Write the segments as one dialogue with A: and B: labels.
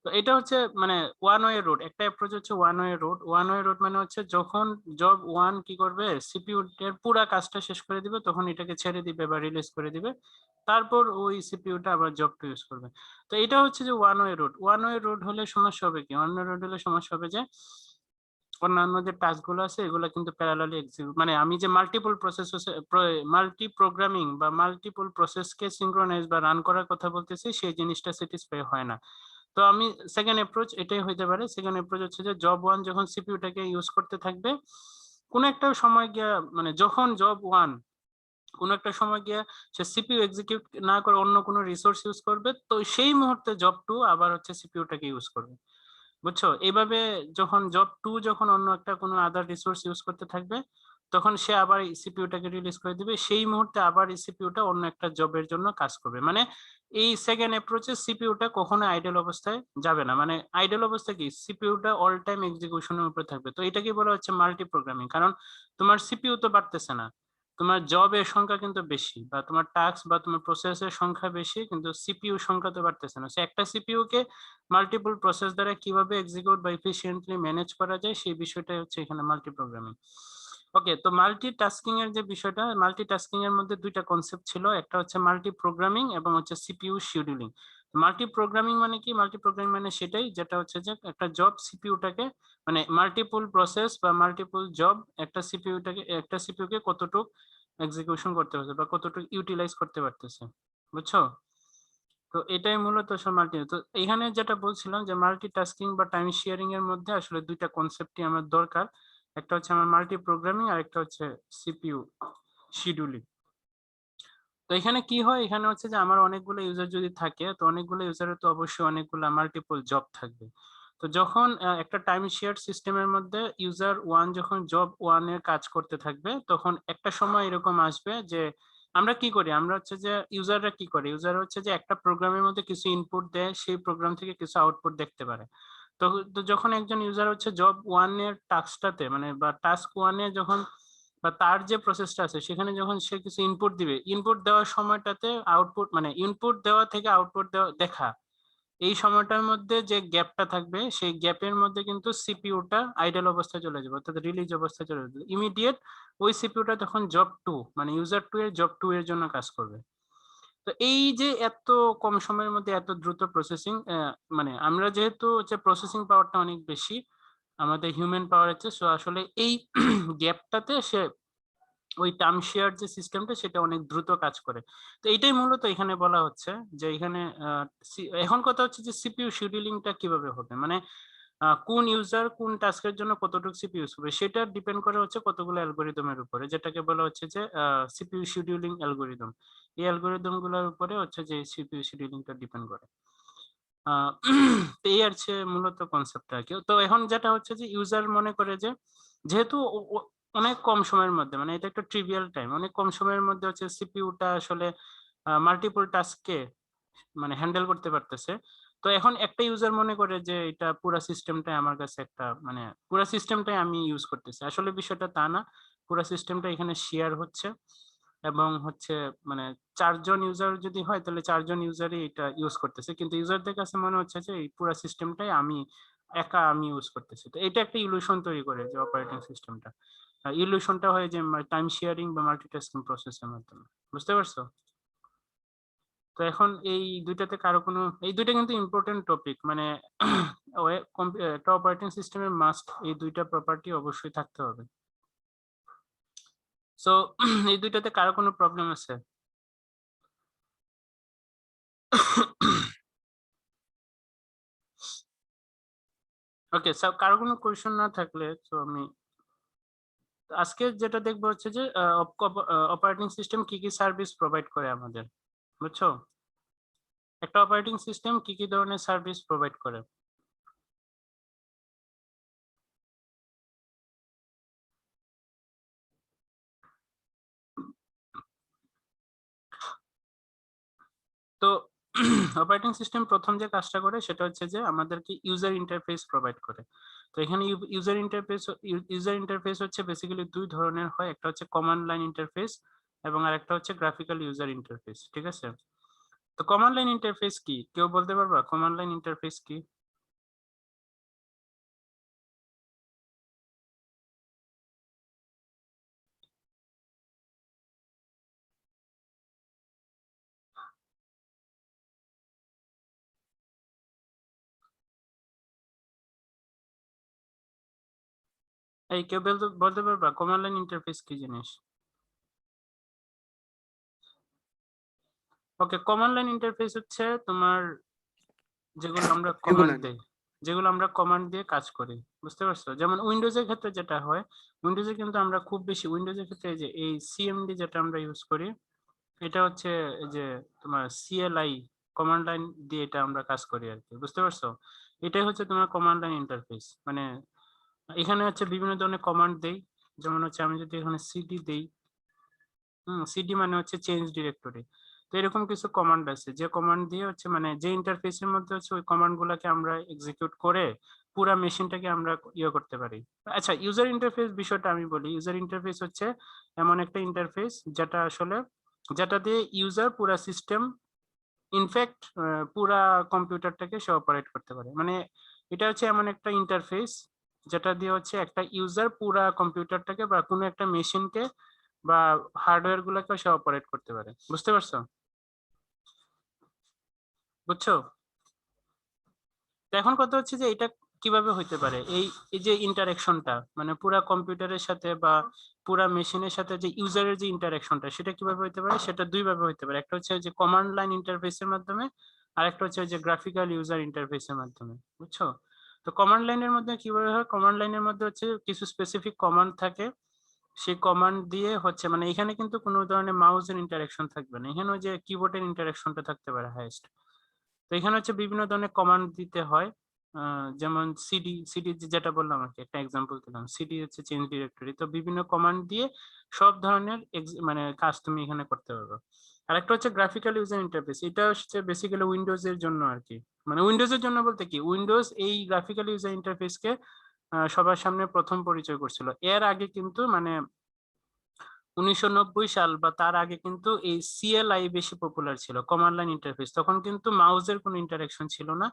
A: তো এটা হচ্ছে মানে ওয়ান ওয়ে রোড, একটা অ্যাপ্রোচ হচ্ছে one way road. One way road মানে হচ্ছে যখন জব ওয়ান কি করবে, সিপিইউ এর পুরা কাজটা শেষ করে দিবে, তখন এটাকে ছেড়ে দিবে বা রিলিজ করে দিবে, তারপর ওই সিপিইউটা আবার জব টু ইউজ করবে। তো এটা হচ্ছে যে one way road. One way road হলে সমস্যা হবে কি, ওয়ান ওয়ে রোড হলে সমস্যা হবে যে অন্যান্য যে টাস্ক গুলো আছে এগুলো কিন্তু প্যারালালি এক্সিকিউট, মানে আমি যে মাল্টিপল প্রসেস, মাল্টি প্রোগ্রামিং বা মাল্টিপল প্রসেসকে সিঙ্ক্রোনাইজ বা রান করার কথা বলতেছি, সেই জিনিসটা স্যাটিসফাই হয় না। তো আমি সেকেন্ড অ্যাপ্রোচ এটাই হইতে পারে। সেকেন্ড অ্যাপ্রোচ হচ্ছে যে জব ওয়ান যখন সিপিইউটাকে ইউজ করতে থাকবে, কোন একটা সময় গিয়া মানে যখন জব ওয়ান কোন একটা সময় গিয়া সে সিপিইউ এক্সিকিউট না করে অন্য কোনো রিসোর্স ইউজ করবে, তো সেই মুহূর্তে জব টু আবার হচ্ছে সিপিইউটাকে ইউজ করবে। বুঝছো? এভাবে যখন জব টু যখন অন্য একটা কোনো আদার রিসোর্স ইউজ করতে থাকবে, তখন সে আবার সিপিইউটাকে রিলিজ করে দিবে, সেই মুহূর্তে আবার এই সিপিইউটা অন্য একটা জবের জন্য কাজ করবে। মানে এই সেকেন্ড অ্যাপ্রোচে সিপিইউটা কখনো আইডল অবস্থায় যাবে না। মানে আইডল অবস্থা কি, সিপিইউটা অল টাইম এক্সিকিউশনের উপরে থাকবে। তো এটাকে বলা হচ্ছে মাল্টি প্রোগ্রামিং, কারণ তোমার সিপিইউ তো বাড়তেছে না, তোমার জবের সংখ্যা কিন্তু বেশি, বা তোমার টাস্ক বা তোমার প্রসেসের সংখ্যা বেশি, কিন্তু সিপিইউ সংখ্যা তো বাড়তেছে না। সে একটা সিপিইউ কে মাল্টিপল প্রসেস দ্বারা কিভাবে এক্সিকিউট বা এফিশিয়েন্টলি ম্যানেজ করা যায়, সেই বিষয়টাই হচ্ছে এখানে মাল্টি প্রোগ্রামিং। ওকে, তো মাল্টিটাস্কিং এর যে বিষয়টা, মাল্টিটাস্কিং এর মধ্যে দুইটা কনসেপ্ট ছিল, একটা হচ্ছে মাল্টি প্রোগ্রামিং এবং হচ্ছে সিপিইউ শিডিউলিং। মাল্টি প্রোগ্রামিং মানে কি, মাল্টি প্রোগ্রামিং মানে সেটাই যেটা হচ্ছে যে একটা জব সিপিইউটাকে মানে মাল্টিপল প্রসেস বা মাল্টিপল জব একটা সিপিইউ কে কতটুকু এক্সিকিউশন করতে পারছে বা কতটুকু ইউটিলাইজ করতে পারতেছে। বুঝছো? তো এটাই মূলত মাল্টি। তো এখানে যেটা বলছিলাম যে মাল্টিটাস্কিং বা টাইম শেয়ারিং এর মধ্যে আসলে দুইটা কনসেপ্টই আমার দরকার। একটা হচ্ছে আমার মাল্টি প্রোগ্রামিং আর একটা হচ্ছে সিপিইউ শিডিউলিং। তো এখানে কি হয়, এখানে হচ্ছে যে আমার অনেকগুলো ইউজার যদি থাকে, তো অনেকগুলো ইউজারের তো অবশ্যই অনেকগুলো মাল্টিপল জব থাকবে। তো যখন একটা টাইম শেয়ার সিস্টেমের মধ্যে ইউজার ওয়ান যখন জব ওয়ান এর কাজ করতে থাকবে, তখন একটা সময় এরকম আসবে যে আমরা কি করি, আমরা হচ্ছে যে ইউজাররা কি করে, ইউজার হচ্ছে যে একটা প্রোগ্রামের মধ্যে কিছু ইনপুট দেয়, সেই প্রোগ্রাম থেকে কিছু আউটপুট দেখতে পারে। তো তো যখন একজন ইউজার হচ্ছে জব ওয়ান এর টাস্কটাতে মানে বা টাস্ক ওয়ানে যখন বা তার যে প্রসেসটা আছে সেখানে যখন সে কিছু ইনপুট দিবে, ইনপুট দেওয়ার সময়টাতে আউটপুট মানে ইনপুট দেওয়া থেকে আউটপুট দেওয়া দেখা, এই সময়টার মধ্যে যে গ্যাপটা থাকবে, সেই গ্যাপের মধ্যে কিন্তু সিপিইউটা আইডল অবস্থায় চলে যাবে, অর্থাৎ রিলিজ অবস্থায় চলে যাবে ইমিডিয়েট। ওই সিপিইউটা তখন জব টু মানে ইউজার টু এর জব টু এর জন্য কাজ করবে। তো এই যে এত কম সময়ের মধ্যে এত দ্রুত প্রসেসিং, মানে আমরা যেহেতু হচ্ছে প্রসেসিং পাওয়ারটা অনেক বেশি আমাদের হিউম্যান পাওয়ার আছে, সো আসলে এই গ্যাপটাতে সে ওই টার্ম শেয়ার যে সিস্টেমটা সেটা অনেক দ্রুত কাজ করে। তো এইটাই মূলত এখানে বলা হচ্ছে যে এখানে এখন কথা হচ্ছে যে সিপিইউ শিডিউলিংটা কিভাবে হবে, মানে কোন ইউজার কোন টাস্কের জন্য কতটুকু সিপিইউ ইউজ করবে, সেটা ডিপেন্ড করে হচ্ছে কতগুলো অ্যালগরিদমের উপরে, যেটাকে বলা হচ্ছে যে সিপিইউ শিডিউলিং অ্যালগরিদম। এই অ্যালগরিদম গুলোর উপরে হচ্ছে যে সিপিইউ শিডিউলিংটা ডিপেন্ড করে। আহ তো এই আর মূলত কনসেপ্ট আর কি। তো এখন যেটা হচ্ছে যে ইউজার মনে করে যে যেহেতু অনেক কম সময়ের মধ্যে, মানে এটা একটা ট্রিভিয়াল টাইম, অনেক কম সময়ের মধ্যে হচ্ছে সিপিইউটা আসলে মাল্টিপল টাস্ককে মানে হ্যান্ডেল করতে পারতেছে। তো এখন একটা ইউজার মনে করে যে এটা পুরা সিস্টেমটাই আমার কাছে একটা মানে পুরা সিস্টেমটাই আমি ইউজ করতেছি। আসলে বিষয়টা তা না, পুরা সিস্টেমটা এখানে শেয়ার হচ্ছে এবং হচ্ছে মানে ৪ জন ইউজার যদি হয় তাহলে ৪ জন ইউজারই এটা ইউজ করতেছে। কিন্তু ইউজারদের কাছে মনে হচ্ছে যে এই পুরা সিস্টেমটাই আমি ইউজ করতেছি। তো এটা একটা ইলিউশন তৈরি করে যে অপারেটিং সিস্টেমটা। ইলিউশনটা হয় যে টাইম শেয়ারিং বা মাল্টিটাস্কিং প্রসেসের মাধ্যমে। বুঝতে পারছো? তো এখন এই দুইটাতে কারো কোনো, এই দুইটা কিন্তু ইম্পর্টেন্ট টপিক, মানে একটা অপারেটিং সিস্টেমের মাস্ট এই দুইটা প্রপার্টি অবশ্যই থাকতে হবে। সো এই দুইটাতে কারো কোনো প্রবলেম আছে? ওকে, কারো কোনো কোয়েশ্চেন না থাকলে তো আমি আজকে যেটা দেখবো হচ্ছে যে অপারেটিং সিস্টেম কি কি সার্ভিস প্রোভাইড করে আমাদের। বুঝছো? একটা অপারেটিং সিস্টেম কি কি ধরনের সার্ভিস প্রোভাইড করে। তো অপারেটিং সিস্টেম প্রথম যে কাজটা করে সেটা হচ্ছে যে আমাদেরকে ইউজার ইন্টারফেস প্রোভাইড করে। তো এখানে ইউজার ইন্টারফেস হচ্ছে বেসিক্যালি দুই ধরনের হয়, একটা হচ্ছে কমান্ড লাইন ইন্টারফেস এবং আরেকটা হচ্ছে গ্রাফিক্যাল ইউজার ইন্টারফেস। ঠিক আছে? তো কমান্ড লাইন ইন্টারফেস কি, কেউ বলতে পারবা কমান্ড লাইন ইন্টারফেস কি? এই কেউ বলতে পারবা কমান্ড লাইন ইন্টারফেস কি জিনিস? ওকে, কমান্ড লাইন ইন্টারফেস হচ্ছে তোমার যেগুলো আমরা কমান্ড দেই, যেগুলো আমরা কমান্ড দিয়ে কাজ করি, বুঝতে পারছো? যেমন উইন্ডোজের ক্ষেত্রে যেটা হয়, উইন্ডোজে কিন্তু আমরা খুব বেশি উইন্ডোজের ক্ষেত্রে যে এই সিএমডি যেটা আমরা ইউজ করি, এটা হচ্ছে এই যে তোমার সিএলআই কমান্ড লাইন দিয়ে এটা আমরা কাজ করি আর কি, বুঝতে পারছো? এটাই হচ্ছে তোমার কমান্ড লাইন ইন্টারফেস। মানে এখানে হচ্ছে বিভিন্ন ধরনের কমান্ড দেই, যেমন হচ্ছে আমি যদি এখানে সিডি দেই, সিডি মানে হচ্ছে চেঞ্জ ডিরেক্টরি। তো এরকম কিছু কমান্ড আছে যে কমান্ড দিয়ে হচ্ছে মানে যে ইন্টারফেসের মধ্যে হচ্ছে ওই কমান্ড গুলাকে আমরা এক্সিকিউট করে পুরো মেশিনটাকে আমরা ইয়ে করতে পারি। আচ্ছা, ইউজার ইন্টারফেস বিষয়টা আমি বলি। ইউজার ইন্টারফেস হচ্ছে এমন একটা ইন্টারফেস যেটা আসলে যেটা দিয়ে ইউজার পুরা সিস্টেম, ইনফ্যাক্ট পুরা কম্পিউটারটাকে সে অপারেট করতে পারে। মানে এটা হচ্ছে এমন একটা ইন্টারফেস যেটা দিয়ে হচ্ছে একটা ইউজার পুরা কম্পিউটারটাকে বা কোনো একটা মেশিনকে বা হার্ডওয়্যার গুলোকে সে অপারেট করতে পারে, বুঝতে পারছো? বুঝছো? তো এখন কথা হচ্ছে যে এটা কিভাবে হইতে পারে, এই এই যে ইন্টারেকশনটা মানে পুরা কম্পিউটারের সাথে বা পুরা মেশিনের সাথে যে ইউজারের যে ইন্টারেকশনটা, সেটা কিভাবে হইতে পারে? সেটা দুই ভাবে হইতে পারে। একটা হচ্ছে যে কমান্ড লাইন ইন্টারফেসের মাধ্যমে, আর একটা হচ্ছে যে গ্রাফিক্যাল ইউজার ইন্টারফেসের মাধ্যমে, বুঝছো? তো কমান্ড লাইনের মধ্যে কিভাবে হয়, কমান্ড লাইনের মধ্যে হচ্ছে কিছু স্পেসিফিক কমান্ড থাকে, সেই কমান্ড দিয়ে হচ্ছে মানে এখানে কিন্তু কোনো ধরনের মাউসের ইন্টারেকশন থাকবে না, এখানে ওই যে কিবোর্ডের ইন্টারেকশনটা থাকতে পারে হাইয়েস্ট। তো এখানে হচ্ছে বিভিন্ন ধরনের কমান্ড দিতে হয়, যেমন সিডি, সিডি যেটা বললাম আর কি, একটা এক্সাম্পল দিলাম, সিডি হচ্ছে চেঞ্জ ডিরেক্টরি। তো বিভিন্ন কমান্ড দিয়ে সব ধরনের মানে কাজ তুমি এখানে করতে পারবে। আর একটা হচ্ছে গ্রাফিক্যাল ইউজার ইন্টারফেস, এটা হচ্ছে বেসিক্যালি উইন্ডোজ এর জন্য আর কি। মানে উইন্ডোজ এর জন্য বলতে কি, উইন্ডোজ এই গ্রাফিক্যাল ইউজার ইন্টারফেসকে সবার সামনে প্রথম পরিচয় করছিল। এর আগে কিন্তু মানে 1990 সাল বা তার আগে কিন্তু এই সিএলআই বেশি পপুলার ছিল, কমান্ড লাইন ইন্টারফেস। তখন কিন্তু মাউসের কোনো ইন্টারাকশন ছিল না,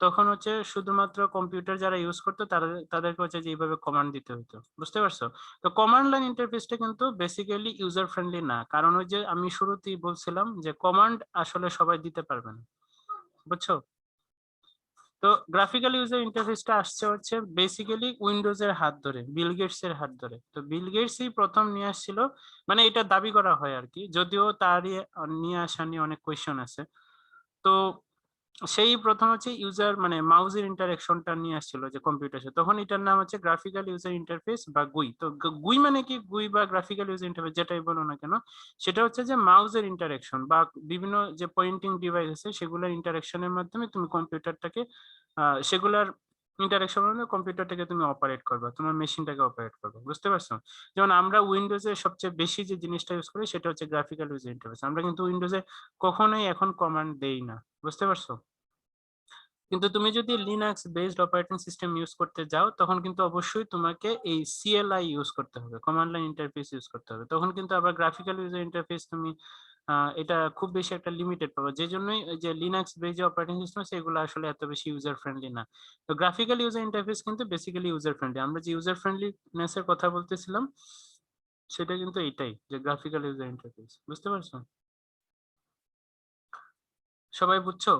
A: তখন হচ্ছে শুধুমাত্র কম্পিউটার যারা ইউজ করতো তাদেরকে হচ্ছে যে এইভাবে কমান্ড দিতে হতো, বুঝতে পারছো? তো কমান্ড লাইন ইন্টারফেসটা কিন্তু বেসিক্যালি ইউজার ফ্রেন্ডলি না, কারণ ওই যে আমি শুরুতেই বলছিলাম যে কমান্ড আসলে সবাই দিতে পারবে না, বুঝছো? তো গ্রাফিক্যাল ইউজার ইন্টারফেসটা আসছে হচ্ছে বেসিক্যালি উইন্ডোজ এর হাত ধরে, বিল গেটস এর হাত ধরে। তো বিল গেটসই প্রথম নিয়ে আসছিল, মানে এটা দাবি করা হয় আর কি, যদিও তারই নিয়ে আসা নিয়ে অনেক কোয়েশ্চেন আছে। তো সেই প্রথম হচ্ছে ইউজার মানে মাউসের ইন্টারেকশনটা নিয়ে আসছিল যে কম্পিউটারে, তখন এটার নাম হচ্ছে গ্রাফিক্যাল ইউজার ইন্টারফেস বা গুই। তো গুই মানে কি, গুই বা গ্রাফিক্যাল ইউজার ইন্টারফেস যেটাই বলো না কেন, সেটা হচ্ছে যে মাউসের ইন্টারেকশন বা বিভিন্ন যে পয়েন্টিং ডিভাইস আছে সেগুলোর ইন্টারেকশনের মাধ্যমে তুমি কম্পিউটারটাকে সেগুলার ইন্টারেকশন মানে কম্পিউটারটাকে তুমি অপারেট করবে, তোমার মেশিনটাকে অপারেট করবে, বুঝতে পারছো? যেমন আমরা উইন্ডোজে সবচেয়ে বেশি যে জিনিসটা ইউজ করি সেটা হচ্ছে গ্রাফিক্যাল ইউজার ইন্টারফেস। আমরা কিন্তু উইন্ডোজে কখনোই এখন কমান্ড দেই না, বুঝতে পারছো? কিন্তু তুমি যদি Linux based operating system use করতে যাও তখন কিন্তু অবশ্যই তোমাকে এই সিএলআই ইউজ করতে হবে, কমান্ড লাইন ইন্টারফেস ইউজ করতে হবে। তখন কিন্তু আবার গ্রাফিক্যাল ইউজার ইন্টারফেস তুমি এটা খুব বেশি একটা লিমিটেড পাবে, যে জন্যই যে লিনাক্স বেসড যে অপারেটিং সিস্টেম সেগুলো আসলে এত বেশি ইউজার ফ্রেন্ডলি না। তো গ্রাফিক্যাল ইউজার ইন্টারফেস কিন্তু বেসিক্যালি ইউজার ফ্রেন্ডলি। আমরা যে ইউজার ফ্রেন্ডলিনেস এর কথা বলতেছিলাম সেটা কিন্তু এটাই, যে গ্রাফিক্যাল ইউজার ইন্টারফেস, বুঝতে পারছো? সবাই বুঝছো?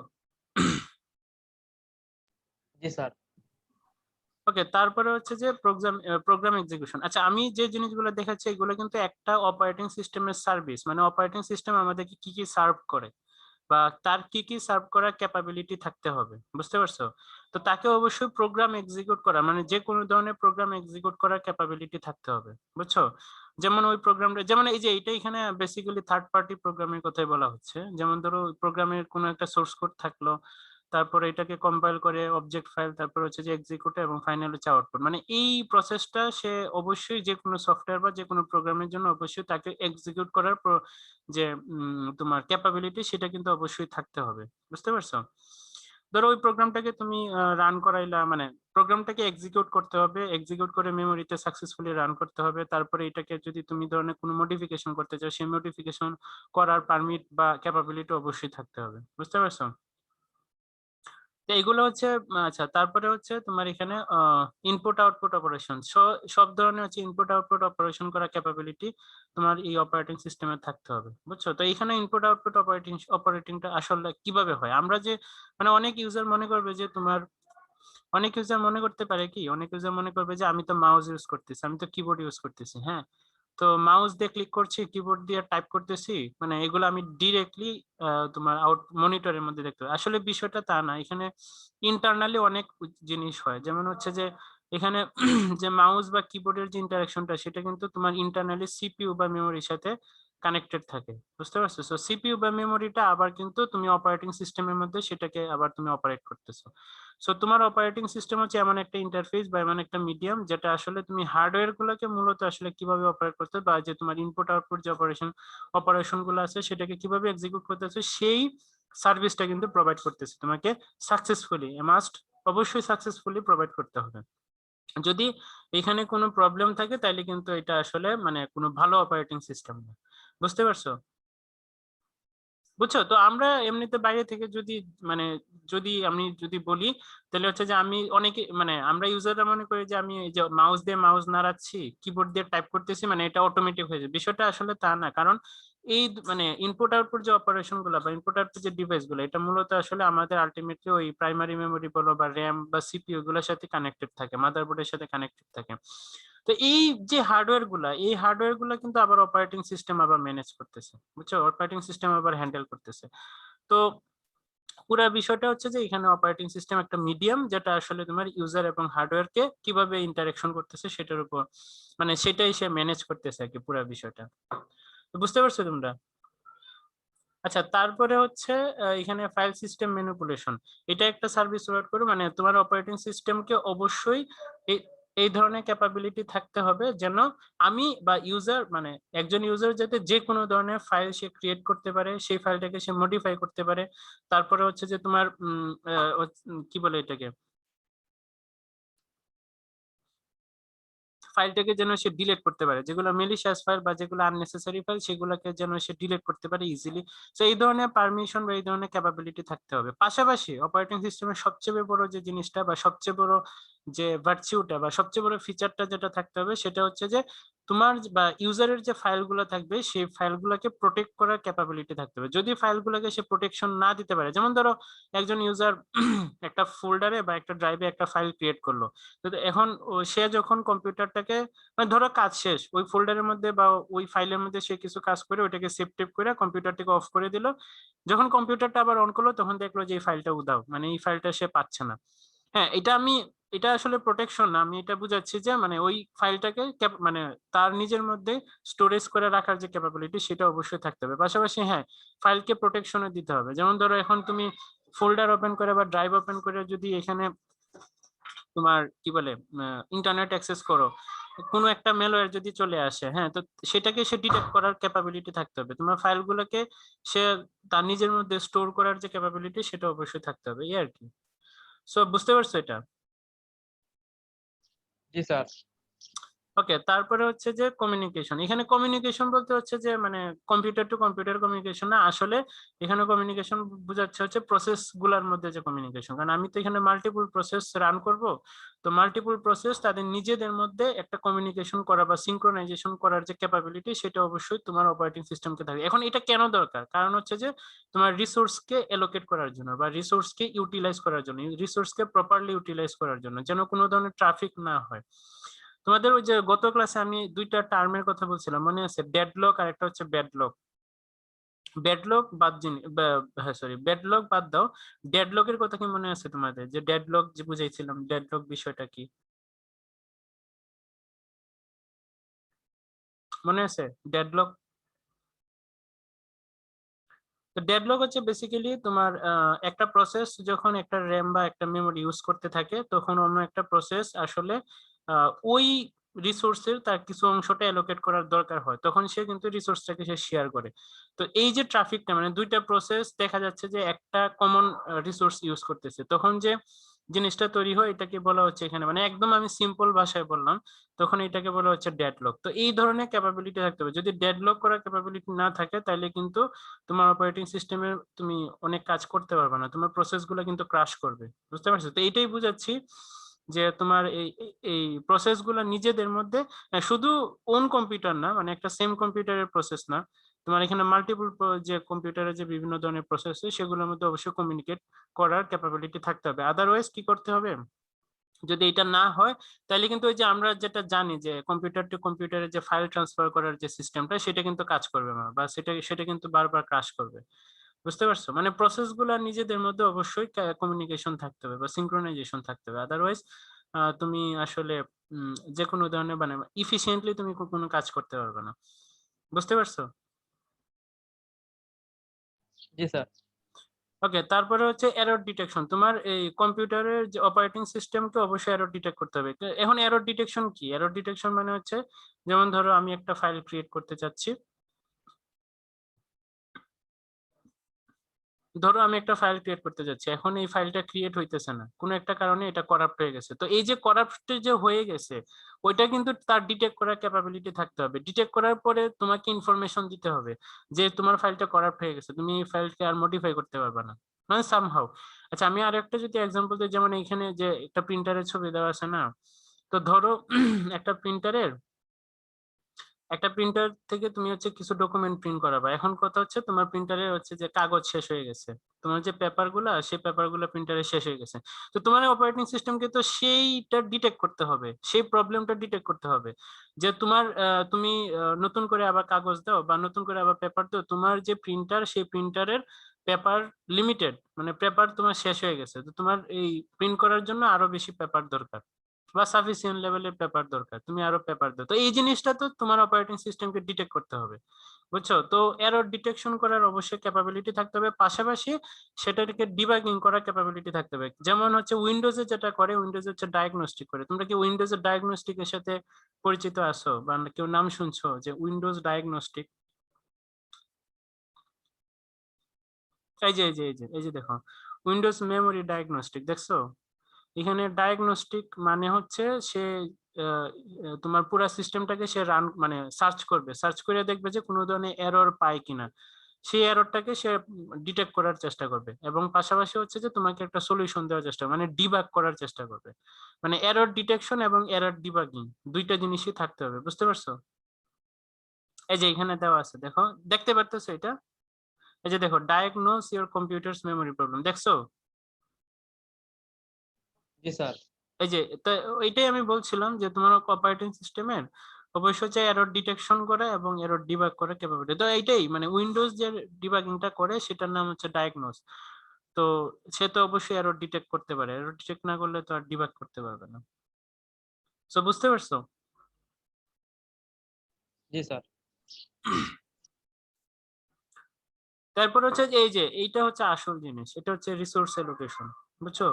B: জি স্যার।
A: ওকে, তারপরে হচ্ছে যে প্রোগ্রাম এক্সিকিউশন। আচ্ছা, আমি যে জিনিসগুলো দেখাচ্ছি এগুলো কিন্তু একটা অপারেটিং সিস্টেমের সার্ভিস, মানে অপারেটিং সিস্টেম আমাদেরকে কি কি সার্ভ করে বা তার কি কি সার্ভ করার ক্যাপাবিলিটি থাকতে হবে, বুঝতে পারছো? তো তাকে অবশ্যই প্রোগ্রাম এক্সিকিউট করা মানে যে কোনো ধরনের প্রোগ্রাম এক্সিকিউট করার ক্যাপাবিলিটি থাকতে হবে, বুঝছো? যেমন ওই প্রোগ্রামটা, যেমন এই যে এটা এখানে বেসিক্যালি থার্ড পার্টি প্রোগ্রামের কথাই বলা হচ্ছে। যেমন ধরো প্রোগ্রামের কোনো একটা সোর্স কোড থাকলো, তারপরে এটাকে কম্পাইল করে অবজেক্ট ফাইল, তারপর হচ্ছে যে এক্সিকিউট এবং ফাইনাল হচ্ছে আউটপুট। মানে এই প্রসেসটা সে অবশ্যই যে কোনো সফটওয়্যার বা যে কোনো প্রোগ্রামের জন্য অবশ্যই তাকে এক্সিকিউট করার যে তোমার ক্যাপাবিলিটি সেটা কিন্তু অবশ্যই থাকতে হবে, বুঝতে পারছো? ধরো ওই প্রোগ্রামটাকে তুমি রান করাইলা, মানে প্রোগ্রামটাকে এক্সিকিউট করতে হবে, এক্সিকিউট করে মেমোরিতে সাকসেসফুলি রান করতে হবে। তারপরে এটাকে যদি তুমি ধরনের কোনো মডিফিকেশন করতে চাও সেই মডিফিকেশন করার পারমিট বা ক্যাপাবিলিটি অবশ্যই থাকতে হবে, বুঝতে পারছো? তো এগুলো হচ্ছে আচ্ছা, তারপরে হচ্ছে তোমার এখানে ইনপুট আউটপুট অপারেশন, সব ধরনের হচ্ছে ইনপুট আউটপুট অপারেশন করার ক্যাপাবিলিটি তোমার এই অপারেটিং সিস্টেমে থাকতে হবে, বুঝছো? তো এখানে ইনপুট আউটপুট অপারেটিংটা আসলে কিভাবে হয়, আমরা যে মানে অনেক ইউজার মনে করবে যে তোমার অনেক ইউজার মনে করতে পারে কি, অনেক ইউজার মনে করবে যে আমি তো মাউস ইউজ করতেছি, আমি তো কিবোর্ড ইউজ করতেছি, হ্যাঁ, তো মাউস দিয়ে ক্লিক করছি, কিবোর্ড দিয়ে টাইপ করতেছি, মানে এগুলো আমি ডিরেক্টলি তোমার আউট মনিটরের মধ্যে দেখতে পাই। আসলে বিষয়টা তা না, এখানে ইন্টারনালি অনেক জিনিস হয়, যেমন হচ্ছে যে এখানে যে মাউস বা কিবোর্ডের যে ইন্টারাকশনটা সেটা কিন্তু তোমার ইন্টারনালি সিপিইউ বা মেমোরির সাথে কানেক্টেড থাকে, বুঝতে পারছো? সো সিপিইউ বা মেমোরিটা আবার কিন্তু তুমি অপারেটিং সিস্টেমের মধ্যে সেটাকে আবার তুমি অপারেট করতেছো। সো তোমার অপারেটিং সিস্টেম হচ্ছে এমন একটা ইন্টারফেস বা এমন একটা মিডিয়াম যেটা আসলে তুমি হার্ডওয়্যার গুলোকে মূলত আসলে কিভাবে অপারেট করতে, বা যে তোমার ইনপুট আউটপুট যে অপারেশন গুলো আছে সেটাকে কিভাবে এক্সিকিউট করতেছে সেই সার্ভিসটা কিন্তু প্রোভাইড করতেছে তোমাকে সাকসেসফুলি, মাস্ট অবশ্যই সাকসেসফুলি প্রোভাইড করতে হবে। যদি এখানে কোনো প্রবলেম থাকে তাহলে কিন্তু এটা আসলে মানে কোনো ভালো অপারেটিং সিস্টেম না, বুঝতে পারছো? বুঝছো তো? আমরা এমনিতে বাইরে থেকে যদি মানে যদি আমি যদি বলি তাহলে হচ্ছে যে আমি অনেকে মানে আমরা ইউজাররা মনে করি যে আমি এই যে মাউস দিয়ে মাউস নাড়াচ্ছি, কিবোর্ড দিয়ে টাইপ করতেছি, মানে এটা অটোমেটিক হয়ে যায়। বিষয়টা আসলে তা না, কারণ এই মানে ইনপুট আউটপুট যে অপারেশন গুলো বা ইনপুট আউটপুট যে ডিভাইস গুলো, এটা মূলত আসলে আমাদের আলটিমেটলি ওই প্রাইমারি মেমোরি বলো বা র্যাম বা সিপিইউ গুলোর সাথে কানেক্টেড থাকে, মাদারবোর্ডের সাথে কানেক্টেড থাকে। তো এই যে হার্ডওয়্যার গুলা, এই হার্ডওয়্যার গুলা কিন্তু আবার অপারেটিং সিস্টেম আবার ম্যানেজ করতেছে, বুঝছো? অপারেটিং সিস্টেম আবার হ্যান্ডেল করতেছে। তো পুরো বিষয়টা হচ্ছে যে এখানে অপারেটিং সিস্টেম একটা মিডিয়াম যেটা আসলে তোমার ইউজার এবং হার্ডওয়্যার কে কিভাবে ইন্টারেকশন করতেছে সেটার উপর মানে সেটাই সে ম্যানেজ করতেছে আর কি পুরো বিষয়টা। তো বুঝতে পারছো তোমরা? আচ্ছা, তারপরে হচ্ছে এখানে ফাইল সিস্টেম ম্যানিপুলেশন, এটা একটা সার্ভিস প্রোভাইড করে, মানে তোমার অপারেটিং সিস্টেমকে অবশ্যই এই এই ধরনের ক্যাপাবিলিটি থাকতে হবে যেন আমি বা ইউজার মানে একজন ইউজার যাতে যে কোনো ধরনের ফাইল সে ক্রিয়েট করতে পারে, সেই ফাইলটাকে সে মডিফাই করতে পারে। তারপরে হচ্ছে যে তোমার কি বলে এটাকে, ফাইলটাকে যেন সে ডিলিট করতে পারে, যেগুলো মেলিশিয়াস ফাইল বা যেগুলো আননেসেসারি ফাইল সেগুলোকে যেন সে ডিলিট করতে পারে ইজিলি। তো এই ধরনের পারমিশন বা এই ধরনের ক্যাপাবিলিটি থাকতে হবে। পাশাপাশি অপারেটিং সিস্টেমের সবচেয়ে বড় যে জিনিসটা বা সবচেয়ে বড় যে ভার্চিউটা বা সবচেয়ে বড় ফিচারটা যেটা থাকতে হবে সেটা হচ্ছে যে তোমার বা ইউজারের যে ফাইলগুলো থাকবে সেই ফাইলগুলোকে প্রোটেক্ট করার ক্যাপাবিলিটি থাকতে হবে। যদি ফাইলগুলোকে সে প্রোটেকশন না দিতে পারে, যেমন ধরো একজন ইউজার একটা ফোল্ডারে বা একটা ড্রাইভে একটা ফাইল ক্রিয়েট করলো, তো এখন সে যখন কম্পিউটারটাকে মানে ধরো কাজ শেষ, ওই ফোল্ডারের মধ্যে বা ওই ফাইলের মধ্যে সে কিছু কাজ করে ওইটাকে সেভ টেপ করে কম্পিউটারটাকে অফ করে দিল, যখন কম্পিউটারটা আবার অন করলো তখন দেখলো যে এই ফাইলটা উধাও, মানে এই ফাইলটা সে পাচ্ছে না। হ্যাঁ, এটা আসলে প্রোটেকশন না, আমি এটা বুঝাচ্ছি যে মানে ওই ফাইলটাকে মানে তার নিজের মধ্যে স্টোরেজ করে রাখার যে ক্যাপাবিলিটি সেটা অবশ্যই থাকতে হবে। পাশাপাশি হ্যাঁ, ফাইলকে প্রোটেকশনও দিতে হবে। যেমন ধরো এখন তুমি ফোল্ডার ওপেন করে বা ড্রাইভ ওপেন করে যদি এখানে তোমার কি বলে ইন্টারনেট অ্যাক্সেস করো, কোনো একটা মেলওয়্যার যদি চলে আসে, হ্যাঁ, তো সেটাকে সে ডিটেক্ট করার ক্যাপাবিলিটি থাকতে হবে। তোমার ফাইলগুলোকে সে তার নিজের মধ্যে স্টোর করার যে ক্যাপাবিলিটি সেটা অবশ্যই থাকতে হবে, এই আর কি। সো বুঝতে পারছো এটা?
B: জি স্যার।
A: ওকে, তারপরে হচ্ছে যে কমিউনিকেশন। এখানে কমিউনিকেশন বলতে হচ্ছে যে মানে কম্পিউটার টু কম্পিউটার কমিউনিকেশন না, আসলে এখানে কমিউনিকেশন বোঝাচ্ছে হচ্ছে প্রসেস গুলার মধ্যে যে কমিউনিকেশন, কারণ আমি তো এখানে মাল্টিপল প্রসেস রান করব। তো মাল্টিপল প্রসেস তাদের নিজেদের মধ্যে একটা কমিউনিকেশন করা বা সিঙ্ক্রোনাইজেশন করার যে ক্যাপাবিলিটি সেটা অবশ্যই তোমার অপারেটিং সিস্টেমকে থাকে। এখন এটা কেন দরকার? কারণ হচ্ছে যে তোমার রিসোর্সকে এলোকেট করার জন্য বা রিসোর্সকে ইউটিলাইজ করার জন্য, রিসোর্সকে প্রপারলি ইউটিলাইজ করার জন্য, যেন কোনো ধরনের ট্রাফিক না হয়। তোমাদের ওই যে গত ক্লাসে আমি দুইটা টার্মের কথা বলছিলাম, মনে আছে? ডেডলক আর একটা হচ্ছে ব্যাডলক। ব্যাডলক বাদ হ্যাঁ সরি, ব্যাডলক বাদ দাও, ডেডলকের কথা কি মনে আছে তোমাদের? যে ডেডলক যে বুঝাইছিলাম, ডেডলক বিষয়টা কি মনে আছে? ডেডলক, তো ডেডলক হচ্ছে বেসিক্যালি তোমার একটা প্রসেস যখন একটা র্যাম বা একটা মেমোরি ইউজ করতে থাকে তখন অন্য একটা প্রসেস আসলে ওই রিসোর্সের তার কিছু অংশটা অ্যালোকেট করার দরকার হয়, তখন সে কিন্তু রিসোর্সটাকে সে শেয়ার করে। তো এই যে ট্রাফিকটা মানে দুইটা প্রসেস দেখা যাচ্ছে যে একটা কমন রিসোর্স ইউজ করতেছে, তখন যে জিনিসটা তৈরি হয় এটাকে বলা হচ্ছে এখানে, মানে একদম আমি সিম্পল ভাষায় বললাম, তখন এটাকে বলা হচ্ছে ডেডলক। তো এই ধরনের ক্যাপাবিলিটি থাকতে হবে। যদি ডেডলক করার ক্যাপাবিলিটি না থাকে তাহলে কিন্তু তোমার অপারেটিং সিস্টেমে তুমি অনেক কাজ করতে পারবে না, তোমার প্রসেস গুলো কিন্তু ক্রাশ করবে, বুঝতে পারছো? তো এইটাই বুঝাচ্ছি যে তোমার এই এই প্রসেস গুলো নিজেদের মধ্যে শুধু ওন কম্পিউটার না, মানে একটা সেম কম্পিউটারের প্রসেস না, তোমার এখানে মাল্টিপল যে কম্পিউটারে যে বিভিন্ন ধরনের প্রসেস সেগুলোর মধ্যে অবশ্যই কমিউনিকেট করার ক্যাপাবিলিটি থাকতে হবে। আদারওয়াইজ কি করতে হবে, যদি এটা না হয় তাহলে কিন্তু ওই যে আমরা যেটা জানি যে কম্পিউটার টু কম্পিউটারে যে ফাইল ট্রান্সফার করার যে সিস্টেমটা সেটা কিন্তু কাজ করবে না, বা সেটা কিন্তু বারবার ক্রাশ করবে। বুঝতে পারছো? মানে প্রসেস গুলা নিজেদের মধ্যে অবশ্যই কমিউনিকেশন থাকতে হবে বা সিঙ্ক্রোনাইজেশন থাকতে হবে। আদারওয়াইজ তুমি আসলে যে কোনো ধরনের মানে ইফিসিয়েন্টলি তুমি কোনো কাজ করতে পারবে না। বুঝতে পারছো?
B: জি স্যার।
A: ওকে, তারপরে হচ্ছে এরর ডিটেকশন। তোমার এই কম্পিউটারের যে অপারেটিং সিস্টেমকে অবশ্যই এরর ডিটেক্ট করতে হবে। তো এখন এরর ডিটেকশন কি? এরর ডিটেকশন মানে হচ্ছে, যেমন ধরো আমি একটা ফাইল ক্রিয়েট করতে চাচ্ছি, ধরো আমি একটা ফাইল ক্রিয়েট করতে যাচ্ছি, এখন এই ফাইলটা ক্রিয়েট হইতেছে না, কোনো একটা কারণে এটা করাপ্ট হয়ে গেছে। তো এই যে করাপ্ট যে হয়ে গেছে ওইটা কিন্তু তার ডিটেক্ট করার ক্যাপাবিলিটি থাকতে হবে। ডিটেক্ট করার পরে তোমাকে ইনফরমেশন দিতে হবে যে তোমার ফাইলটা করাপ্ট হয়ে গেছে, তুমি এই ফাইলকে আর মডিফাই করতে পারবে না, মানে সামহাউ। আচ্ছা, আমি আর একটা যদি এক্সাম্পল দিই, যেমন এখানে যে একটা প্রিন্টারের ছবি দেওয়া আছে না, তো ধরো একটা প্রিন্টার থেকে তুমি হচ্ছে কিছু ডকুমেন্ট প্রিন্ট করাবা। এখন কথা হচ্ছে তোমার প্রিন্টারে হচ্ছে যে কাগজ শেষ হয়ে গেছে, তোমার যে পেপার গুলা সেই পেপার গুলা প্রিন্টারে শেষ হয়ে গেছে। তো তোমার অপারেটিং সিস্টেমকে তো সেইটা ডিটেক্ট করতে হবে, সেই প্রবলেমটা ডিটেক্ট করতে হবে যে তুমি নতুন করে আবার কাগজ দাও বা নতুন করে আবার পেপার দাও, তোমার যে প্রিন্টার সেই প্রিন্টারের পেপার লিমিটেড, মানে পেপার তোমার শেষ হয়ে গেছে, তো তোমার এই প্রিন্ট করার জন্য আরো বেশি পেপার দরকার বা সাফিসিয়েন্ট লেভেলের পেপার দরকার, তুমি আরো পেপার দাও। তো এই জিনিসটা তো তোমার অপারেটিং সিস্টেমকে ডিটেক্ট করতে হবে। বুঝছো? তো এরর ডিটেকশন করার অবশ্যই ক্যাপাবিলিটি থাকতে হবে, পাশাপাশি সেটাকে ডিবাগিং করার ক্যাপাবিলিটি থাকতে হবে। যেমন হচ্ছে উইন্ডোজে যেটা করে, উইন্ডোজ হচ্ছে ডায়াগনস্টিক করে। তোমরা কি উইন্ডোজের ডায়াগনস্টিকের সাথে পরিচিত আছো বা কেউ নাম শুনছো যে উইন্ডোজ ডায়াগনস্টিক? এই যে দেখো, উইন্ডোজ মেমোরি ডায়াগনস্টিক দেখছো? এখানে ডায়াগনস্টিক মানে হচ্ছে সে আহ, তোমার পুরো সিস্টেমটাকে সে রান মানে সার্চ করবে, সার্চ করে দেখবে যে কোনো ধরনের এরর পায় কিনা, সেই এররটাকে সে ডিটেক্ট করার চেষ্টা করবে, এবং পাশাপাশি হচ্ছে যে তোমাকে একটা সলিউশন দেওয়ার চেষ্টা, মানে ডিবাগ করার চেষ্টা করবে। মানে এরর ডিটেকশন এবং এরর ডিবাগিং দুইটা জিনিসই থাকতে হবে। বুঝতে পারছো? এই যে এখানে দেওয়া আছে, দেখো, দেখতে পারতেছো এটা? এই যে দেখো, diagnose your computers memory problem, দেখছো?
B: জি স্যার।
A: এই যে এইটাই আমি বলছিলাম যে তোমার অপারেটিং সিস্টেমের অবশ্যই হচ্ছে এরর ডিটেকশন করে এবং এরর ডিবাগ করে ক্যাপাবিলিটি। তো এইটাই মানে উইন্ডোজ যে ডিবাগিংটা করে সেটার নাম হচ্ছে ডায়াগনোস। তো সে তো অবশ্যই এরর ডিটেক্ট করতে পারে, এরর ডিটেক্ট না করলে তো আর ডিবাগ করতে পারবে না। সো বুঝতে পারছো?
B: জি স্যার।
A: তারপর হচ্ছে যে এই যে এইটা হচ্ছে আসল জিনিস, এটা হচ্ছে রিসোর্স এলোকেশন। বুঝছো?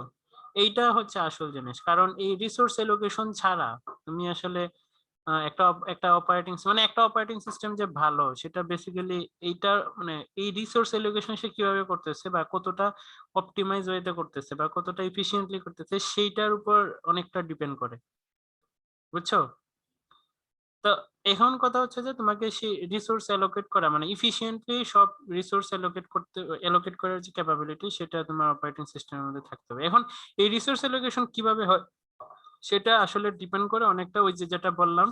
A: এইটা হচ্ছে আসল জিনিস, কারণ এই রিসোর্স এলোকেশন ছাড়া তুমি আসলে একটা একটা অপারেটিং মানে একটা অপারেটিং সিস্টেম যে ভালো সেটা বেসিক্যালি এইটা মানে এই রিসোর্স এলোকেশন সে কিভাবে করতেছে বা কতটা অপটিমাইজ ওয়েতে করতেছে বা কতটা এফিশিয়েন্টলি করতেছে সেইটার উপর অনেকটা ডিপেন্ড করে। বুঝছো? তো এখন কথা হচ্ছে যে তোমাকে সেই রিসোর্স অ্যালোকেট করা মানে ইফিশিয়েন্টলি সব রিসোর্স অ্যালোকেট করার যে ক্যাপাবিলিটি সেটা তোমার অপারেটিং সিস্টেমের মধ্যে থাকতে হবে। এখন এই রিসোর্স অ্যালোকেশন কিভাবে হয় সেটা আসলে ডিপেন্ড করে অনেকটা ওই যে যেটা বললাম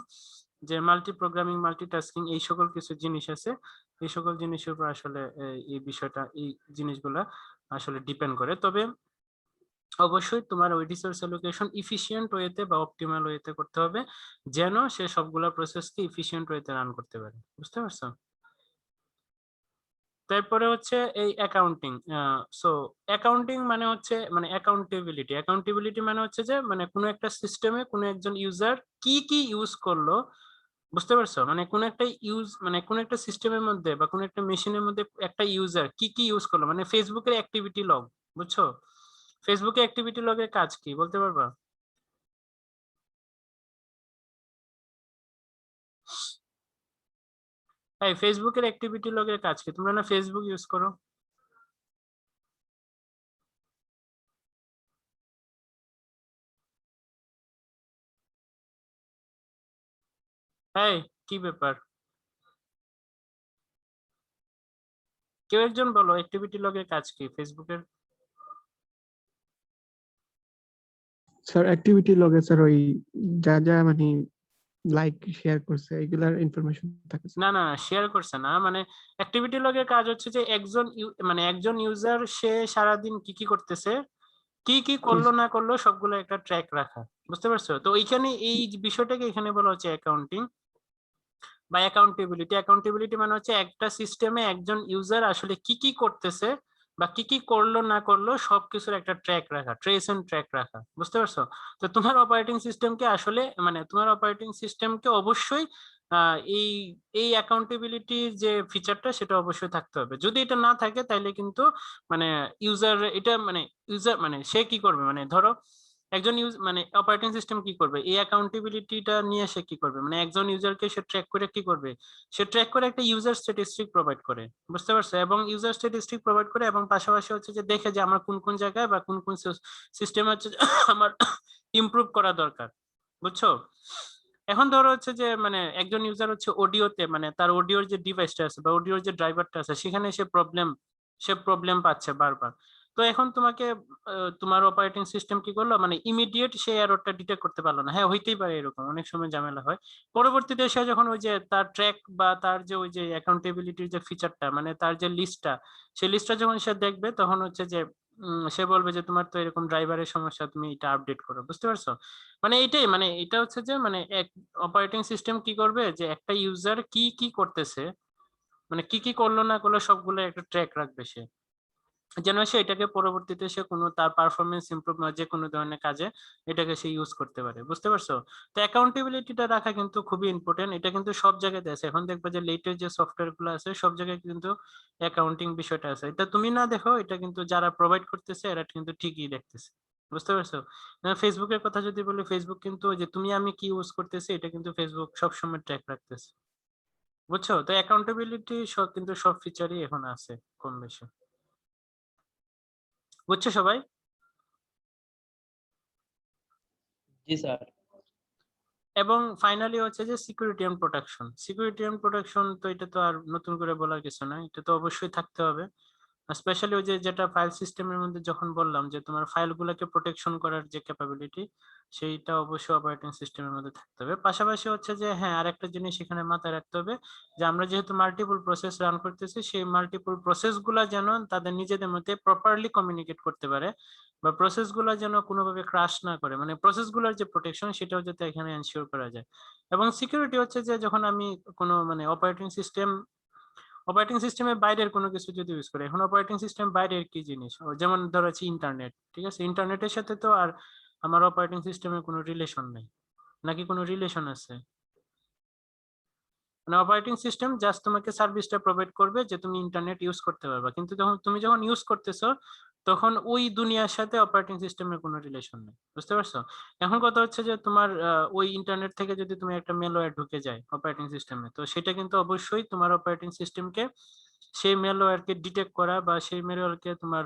A: যে মাল্টি প্রোগ্রামিং মাল্টিটাস্কিং এই সকল কিছু জিনিস আছে, এই সকল জিনিসের উপর আসলে এই বিষয়টা এই জিনিসগুলা আসলে ডিপেন্ড করে। তবে অবশ্যই তোমার ওই রিসোর্স অ্যালোকেশন ইফিশিয়েন্ট ওয়েতে বা অপটিমাল ওয়েতে করতে হবে, যেন সে সবগুলা প্রসেসকে ইফিশিয়েন্ট ওয়েতে রান করতে পারে। বুঝতে পারছো? তারপরে হচ্ছে এই অ্যাকাউন্টিং। সো অ্যাকাউন্টিং মানে হচ্ছে মানে অ্যাকাউন্টেবিলিটি। অ্যাকাউন্টেবিলিটি মানে হচ্ছে যে মানে কোনো একটা সিস্টেমে কোনো একজন ইউজার কি কি ইউজ করলো। বুঝতে পারছো? মানে কোন একটা মানে কোন একটা সিস্টেমের মধ্যে বা কোন একটা মেশিনের মধ্যে একটা ইউজার কি কি ইউজ করলো, মানে ফেসবুকের অ্যাক্টিভিটি লগ। বুঝছো? ফেসবুকে অ্যাক্টিভিটি লগের কাজ কি বলতে পারবা? এই ফেসবুকের অ্যাক্টিভিটি লগের কাজ কি? তোমরা না ফেসবুক ইউজ করো? এই কি ব্যাপার? কেউ একজন বলো অ্যাক্টিভিটি লগের কাজ কি ফেসবুকের?
C: স্যার অ্যাক্টিভিটি লগে স্যার ওই যা যা মানে লাইক শেয়ার করছে এগুলার ইনফরমেশন থাকে স্যার।
A: না না শেয়ার করছে না, মানে অ্যাক্টিভিটি লগের কাজ হচ্ছে যে মানে একজন ইউজার সে সারাদিন কি কি করতেছে, কি কি করলো না করলো সবগুলো একটা ট্র্যাক রাখা, বুঝতে পারছো? তো এইখানে এই বিষয়টাকে এখানে বলা হচ্ছে অ্যাকাউন্টিং বা অ্যাকাউন্টেবিলিটি। অ্যাকাউন্টেবিলিটি মানে হচ্ছে একটা সিস্টেমে একজন ইউজার আসলে কি কি করতেছে বা কি কি করলো না করলো সবকিছুর একটা ট্র্যাক রাখা, ট্রেস এন্ড ট্র্যাক রাখা, বুঝতে পারছো? তো তোমার অপারেটিং সিস্টেমকে আসলে মানে তোমার অপারেটিং সিস্টেমকে অবশ্যই এই এই অ্যাকাউন্টেবিলিটি যে ফিচারটা সেটা অবশ্যই থাকতে হবে। যদি এটা না থাকে তাহলে কিন্তু মানে ইউজার এটা মানে ইউজার মানে সে কি করবে, মানে ধরো একজন মানে অপারেটিং সিস্টেম কি করবে, এই অ্যাকাউন্টেবিলিটিটা নিয়ে সে কি করবে, মানে একজন ইউজারকে সে ট্র্যাক করে কি করবে, সে ট্র্যাক করে একটা ইউজার স্ট্যাটিস্টিক প্রোভাইড করে, বুঝতে পারছো? এবং ইউজার স্ট্যাটিস্টিক প্রোভাইড করে এবং পাশাপাশি হচ্ছে যে দেখে যে আমার কোন কোন জায়গায় বা কোন কোন সিস্টেম হচ্ছে আমার ইমপ্রুভ করা দরকার, বুঝছো? এখন ধরো হচ্ছে যে মানে একজন ইউজার হচ্ছে অডিওতে মানে তার অডিওর যে ডিভাইসটা আছে বা অডিওর যে ড্রাইভারটা আছে সেখানে সে প্রবলেম পাচ্ছে বারবার। তো এখন তোমাকে তোমার অপারেটিং সিস্টেম কি করলো, মানে ইমিডিয়েট সেই এররটা ডিটেক্ট করতে পারলো না। হ্যাঁ হইতেই পারে, এরকম অনেক সময় ঝামেলা হয়। পরবর্তীতে সে যখন ওই যে তার ট্র্যাক বা তার যে ওই যে অ্যাকাউন্টেবিলিটির যে ফিচারটা মানে তার যে লিস্টটা, সেই লিস্টটা যখন সে দেখবে তখন হচ্ছে যে সে বলবে যে তোমার তো এরকম ড্রাইভারের সমস্যা, তুমি এটা আপডেট করো, বুঝতে পারছো? মানে এইটাই, মানে এটা হচ্ছে যে মানে এক অপারেটিং সিস্টেম কি করবে যে একটা ইউজার কি কি করতেছে, মানে কি কি করলো না করলো সবগুলো একটা ট্র্যাক রাখবে সে, যেন সে এটাকে পরবর্তীতে সে কোনো তার পারফরমেন্স ইমপ্রুভ যে কোনো ধরনের কাজে এটাকে সে ইউজ করতে পারে, বুঝতে পারছো? তো অ্যাকাউন্টেবিলিটিটা রাখা কিন্তু খুবই ইম্পর্টেন্ট, এটা কিন্তু সব জায়গাতে আছে। এখন দেখবে যে লেটেস্ট যে সফটওয়্যার গুলো আছে সব জায়গায় কিন্তু অ্যাকাউন্টিং বিষয়টা আছে। এটা তুমি না দেখো, এটা কিন্তু যারা প্রোভাইড করতেছে এরা কিন্তু ঠিকই দেখতেছে, বুঝতে পারছো? ফেসবুকের কথা যদি বলি, ফেসবুক কিন্তু ওই যে তুমি আমি কি ইউজ করতেছি এটা কিন্তু ফেসবুক সবসময় ট্র্যাক রাখতেছে, বুঝছো? তো অ্যাকাউন্টেবিলিটি সব কিন্তু সব ফিচারই এখন আছে কম বেশি, বুঝছো সবাই?
B: জি স্যার।
A: এবং ফাইনালি হচ্ছে যে security and protection. Security and protection তো এটা তো আর নতুন করে বলার কিছু নাই, এটা তো অবশ্যই থাকতে হবে। স্পেশালি ওই যে যেটা ফাইল সিস্টেমের মধ্যে যখন বললাম যে তোমার ফাইলগুলোকে প্রোটেকশন করার যে ক্যাপাবিলিটি, সেইটা অবশ্যই অপারেটিং সিস্টেমের মধ্যে থাকতে হবে। পাশাপাশি হচ্ছে যে হ্যাঁ আরেকটা জিনিস এখানে মাথায় রাখতে হবে যে আমরা যেহেতু মাল্টিপল প্রসেস রান করতেছি, সেই মাল্টিপল প্রসেস গুলা যেন তাদের নিজেদের মধ্যে প্রপারলি কমিউনিকেট করতে পারে বা প্রসেস গুলা যেন কোনোভাবে ক্রাশ না করে, মানে প্রসেস গুলার যে প্রোটেকশন সেটাও যাতে এখানে এনশিওর করা যায়। এবং সিকিউরিটি হচ্ছে যে যখন আমি কোনো মানে অপারেটিং সিস্টেমের বাইরের কোনো কিছু যদি ইউজ করে, এখন অপারেটিং সিস্টেম বাইরের কি জিনিস, যেমন ধরো হচ্ছে ইন্টারনেট, ঠিক আছে? ইন্টারনেটের সাথে তো আর আমার অপারেটিং সিস্টেমের কোনো রিলেশন নেই, নাকি কোনো রিলেশন আছে? মানে অপারেটিং সিস্টেম জাস্ট তোমাকে সার্ভিসটা প্রোভাইড করবে যে তুমি ইন্টারনেট ইউজ করতে পারবা, কিন্তু যখন ইউজ করতেছো তখন ওই দুনিয়ার সাথে অপারেটিং সিস্টেমের কোনো রিলেশন নেই, বুঝতে পারছো? এখন কথা হচ্ছে যে তোমার ওই ইন্টারনেট থেকে যদি তুমি একটা মেলওয়্যার ঢুকে যায় অপারেটিং সিস্টেমে, তো সেটা কিন্তু অবশ্যই তোমার অপারেটিং সিস্টেমকে সেই মেলওয়্যারকে ডিটেক্ট করা বা সেই মেলওয়্যারকে তোমার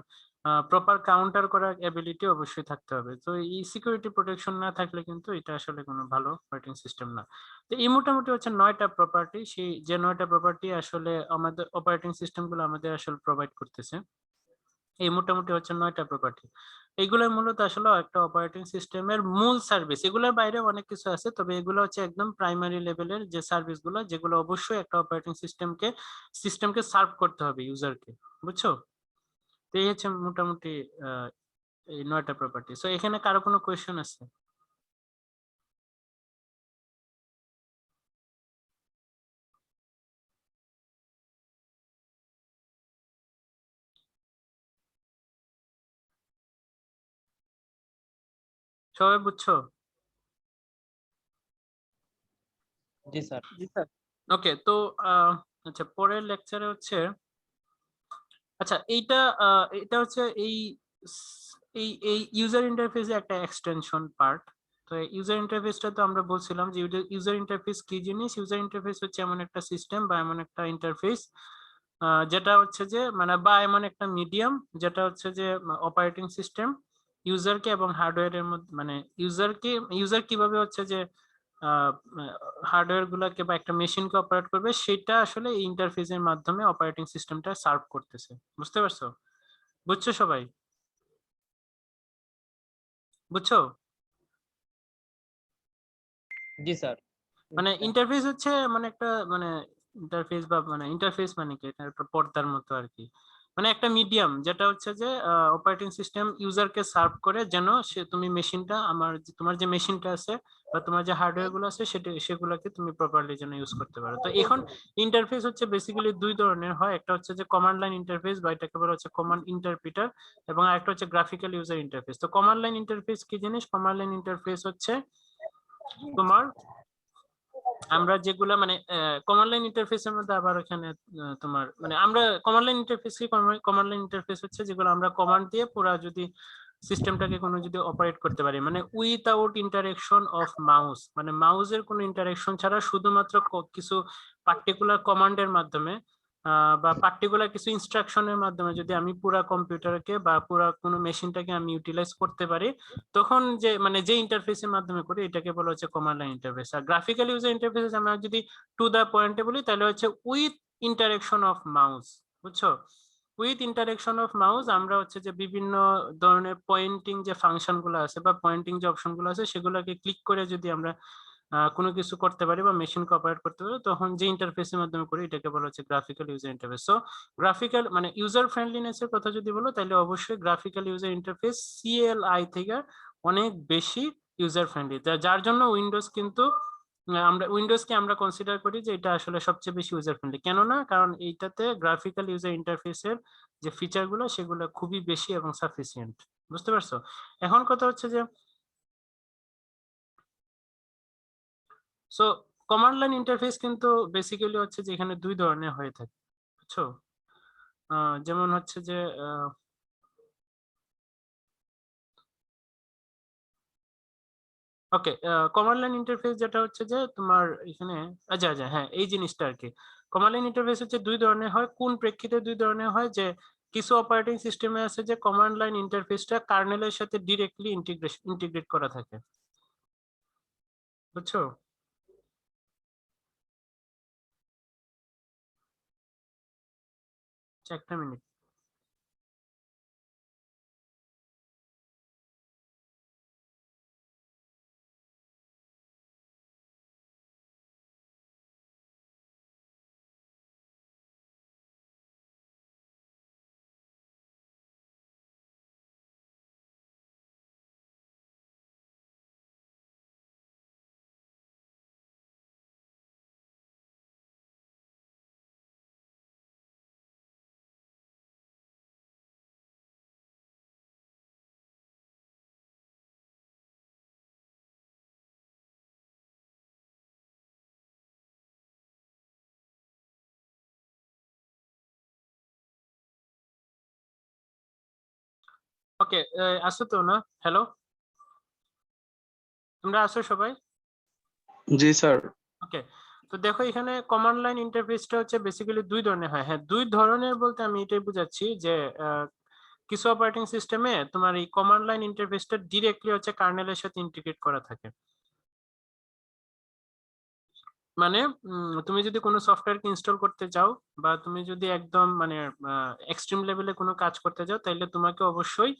A: প্রপার কাউন্টার করার এবিলিটি অবশ্যই থাকতে হবে। তো এই সিকিউরিটি প্রোটেকশন না থাকলে কিন্তু এটা আসলে কোনো ভালো অপারেটিং সিস্টেম না। তো এই মোটামুটি হচ্ছে 9টা প্রপার্টি, সেই যে 9টা প্রপার্টি আসলে আমাদের অপারেটিং সিস্টেম গুলো আমাদের আসলে প্রোভাইড করতেছে। এই মোটামুটি হচ্ছে 9টা প্রপার্টি। এগুলো মূলত আসলে একটা অপারেটিং সিস্টেমের মূল সার্ভিস, এগুলোর বাইরে অনেক কিছু আছে, তবে এগুলো হচ্ছে একদম প্রাইমারি লেভেলের যে সার্ভিস গুলো, যেগুলো অবশ্যই একটা অপারেটিং সিস্টেমকে সার্ভ করতে হবে ইউজারকে, বুঝছো? তো এই হচ্ছে মোটামুটি আহ এই 9টা প্রপার্টি। সো এখানে কারো কোনো কোয়েশ্চেন আছে? সবাই বুঝছো?
B: জি স্যার।
A: জি স্যার। ওকে, তো আচ্ছা পরের লেকচারে হচ্ছে আচ্ছা এটা হচ্ছে এই এই ইউজার ইন্টারফেসে একটা এক্সটেনশন পার্ট। তো ইউজার ইন্টারফেসটা তো আমরা বলছিলাম যে ইউজার ইন্টারফেস কি জিনিস। ইউজার ইন্টারফেস হচ্ছে এমন একটা সিস্টেম বা এমন একটা ইন্টারফেস যেটা হচ্ছে যে মানে বা এমন একটা মিডিয়াম যেটা হচ্ছে যে অপারেটিং সিস্টেম ইউজারকে এবং হার্ডওয়্যারের মধ্যে মানে ইউজার কিভাবে হচ্ছে যে হার্ডওয়্যার গুলাকে বা একটা মেশিনকে অপারেট করবে সেটা আসলে এই ইন্টারফেসের মাধ্যমে অপারেটিং সিস্টেমটা সার্ভ করতেছে, বুঝতে পারছো? বুঝছো সবাই? বুঝছো?
B: জি স্যার।
A: মানে ইন্টারফেস হচ্ছে মানে একটা মানে ইন্টারফেস বা মানে ইন্টারফেস মানে কি, এটা একটা পর্দার মতো আর কি, মানে একটা মিডিয়াম যেটা হচ্ছে যে অপারেটিং সিস্টেম ইউজারকে সার্ভ করে যেন সে তুমি মেশিনটা তোমার যে মেশিনটা আছে বা তোমার যে হার্ডওয়্যার গুলো আছে সেগুলোকে তুমি প্রপারলি যেন ইউজ করতে পারো। তো এখন ইন্টারফেস হচ্ছে বেসিক্যালি দুই ধরনের হয়, একটা হচ্ছে যে কমান্ড লাইন ইন্টারফেস বা এটাকে বলা হচ্ছে কমান্ড ইন্টারপ্রিটার, এবং আরেকটা হচ্ছে গ্রাফিক্যাল ইউজার ইন্টারফেস। তো কমান্ড লাইন ইন্টারফেস কি জিনিস? কমান্ড লাইন ইন্টারফেস হচ্ছে তোমার আমরা যেগুলা মানে কমান্ড লাইন ইন্টারফেসের মধ্যে আবার এখানে তোমার মানে আমরা কমান্ড লাইন ইন্টারফেস কি, কমান্ড লাইন ইন্টারফেস হচ্ছে যেগুলো আমরা কমান্ড দিয়ে পুরা যদি সিস্টেমটাকে কোনো যদি অপারেট করতে পারি, মানে উইথআউট ইন্টারেকশন অফ মাউস, মানে মাউসের কোনো ইন্টারেকশন ছাড়া শুধুমাত্র কিছু পার্টিকুলার কমান্ডের মাধ্যমে বা পার্টিকুলার কিছু ইনস্ট্রাকশনের মাধ্যমে যদি আমি পুরা কম্পিউটারকে বা পুরা কোনো মেশিনটাকে আমি ইউটিলাইজ করতে পারি, তখন যে মানে যে ইন্টারফেসের মাধ্যমে করি এটাকে বলা হচ্ছে কমান্ড লাইন ইন্টারফেস। আর গ্রাফিক্যাল ইউজার ইন্টারফেস আমরা যদি টু দা পয়েন্টে বলি তাহলে হচ্ছে উইথ ইন্টারেকশন অফ মাউস, বুঝছো? উইথ ইন্টারেকশন অফ মাউস আমরা হচ্ছে যে বিভিন্ন ধরনের পয়েন্টিং যে ফাংশন গুলো আছে বা পয়েন্টিং যে অপশন গুলো আছে সেগুলোকে ক্লিক করে যদি আমরা কোনো কিছু করতে পারি বা মেশিনকে অপারেট করতে পারি, তখন যে ইন্টারফেসের মাধ্যমে করি এটাকে বলা হচ্ছে graphical user interface. So graphical মানে ইউজার ফ্রেন্ডলিনেস এর কথা যদি বলো তাহলে অবশ্যই গ্রাফিক্যাল ইউজার ইন্টারফেস সিএলআই থেকে অনেক বেশি ইউজার ফ্রেন্ডলি, যার জন্য উইন্ডোজ কিন্তু আমরা উইন্ডোজকে আমরা কনসিডার করি যে এটা আসলে সবচেয়ে বেশি ইউজার ফ্রেন্ডলি। কেননা কারণ এইটাতে গ্রাফিক্যাল ইউজার ইন্টারফেসের যে ফিচার গুলো সেগুলো খুবই বেশি এবং সাফিসিয়েন্ট। বুঝতে পারছো? এখন কথা হচ্ছে যে সো কমান্ড লাইন ইন্টারফেস কিন্তু বেসিক্যালি হচ্ছে যে এখানে দুই ধরনের হয়ে থাকে, বুঝছো? যেমন হচ্ছে যে ওকে, কমান্ড লাইন ইন্টারফেস যেটা হচ্ছে যে তোমার এখানে আচ্ছা আচ্ছা হ্যাঁ এই জিনিসটা আর কি। কমান্ড লাইন ইন্টারফেস হচ্ছে দুই ধরনের হয়, কোন প্রেক্ষিতে দুই ধরনের হয়? যে কিছু অপারেটিং সিস্টেমে আছে যে কমান্ড লাইন ইন্টারফেসটা কার্নেলের সাথে ডিরেক্টলি ইন্টিগ্রেট করা থাকে, বুঝছো? আচ্ছা, একটা মিনিট। ওকে, আসো তো না? হ্যালো, তোমরা আসো সবাই?
D: জি স্যার।
A: ওকে, তো দেখো এখানে কমান্ড লাইন ইন্টারফেসটা হচ্ছে বেসিক্যালি দুই ধরনের হয়। হ্যাঁ, দুই ধরনের বলতে আমি এটাই বুঝাচ্ছি যে কিছু অপারেটিং সিস্টেমে তোমার এই কমান্ড লাইন ইন্টারফেসটা ডিরেক্টলি হচ্ছে কার্নেলের সাথে ইন্টিগ্রেট করা থাকে। মানে তুমি যদি কোনো সফটওয়্যারকে ইনস্টল করতে চাও বা তুমি যদি একদম মানে এক্সট্রিম লেভেলে কোনো কাজ করতে চাও তাহলে তোমাকে অবশ্যই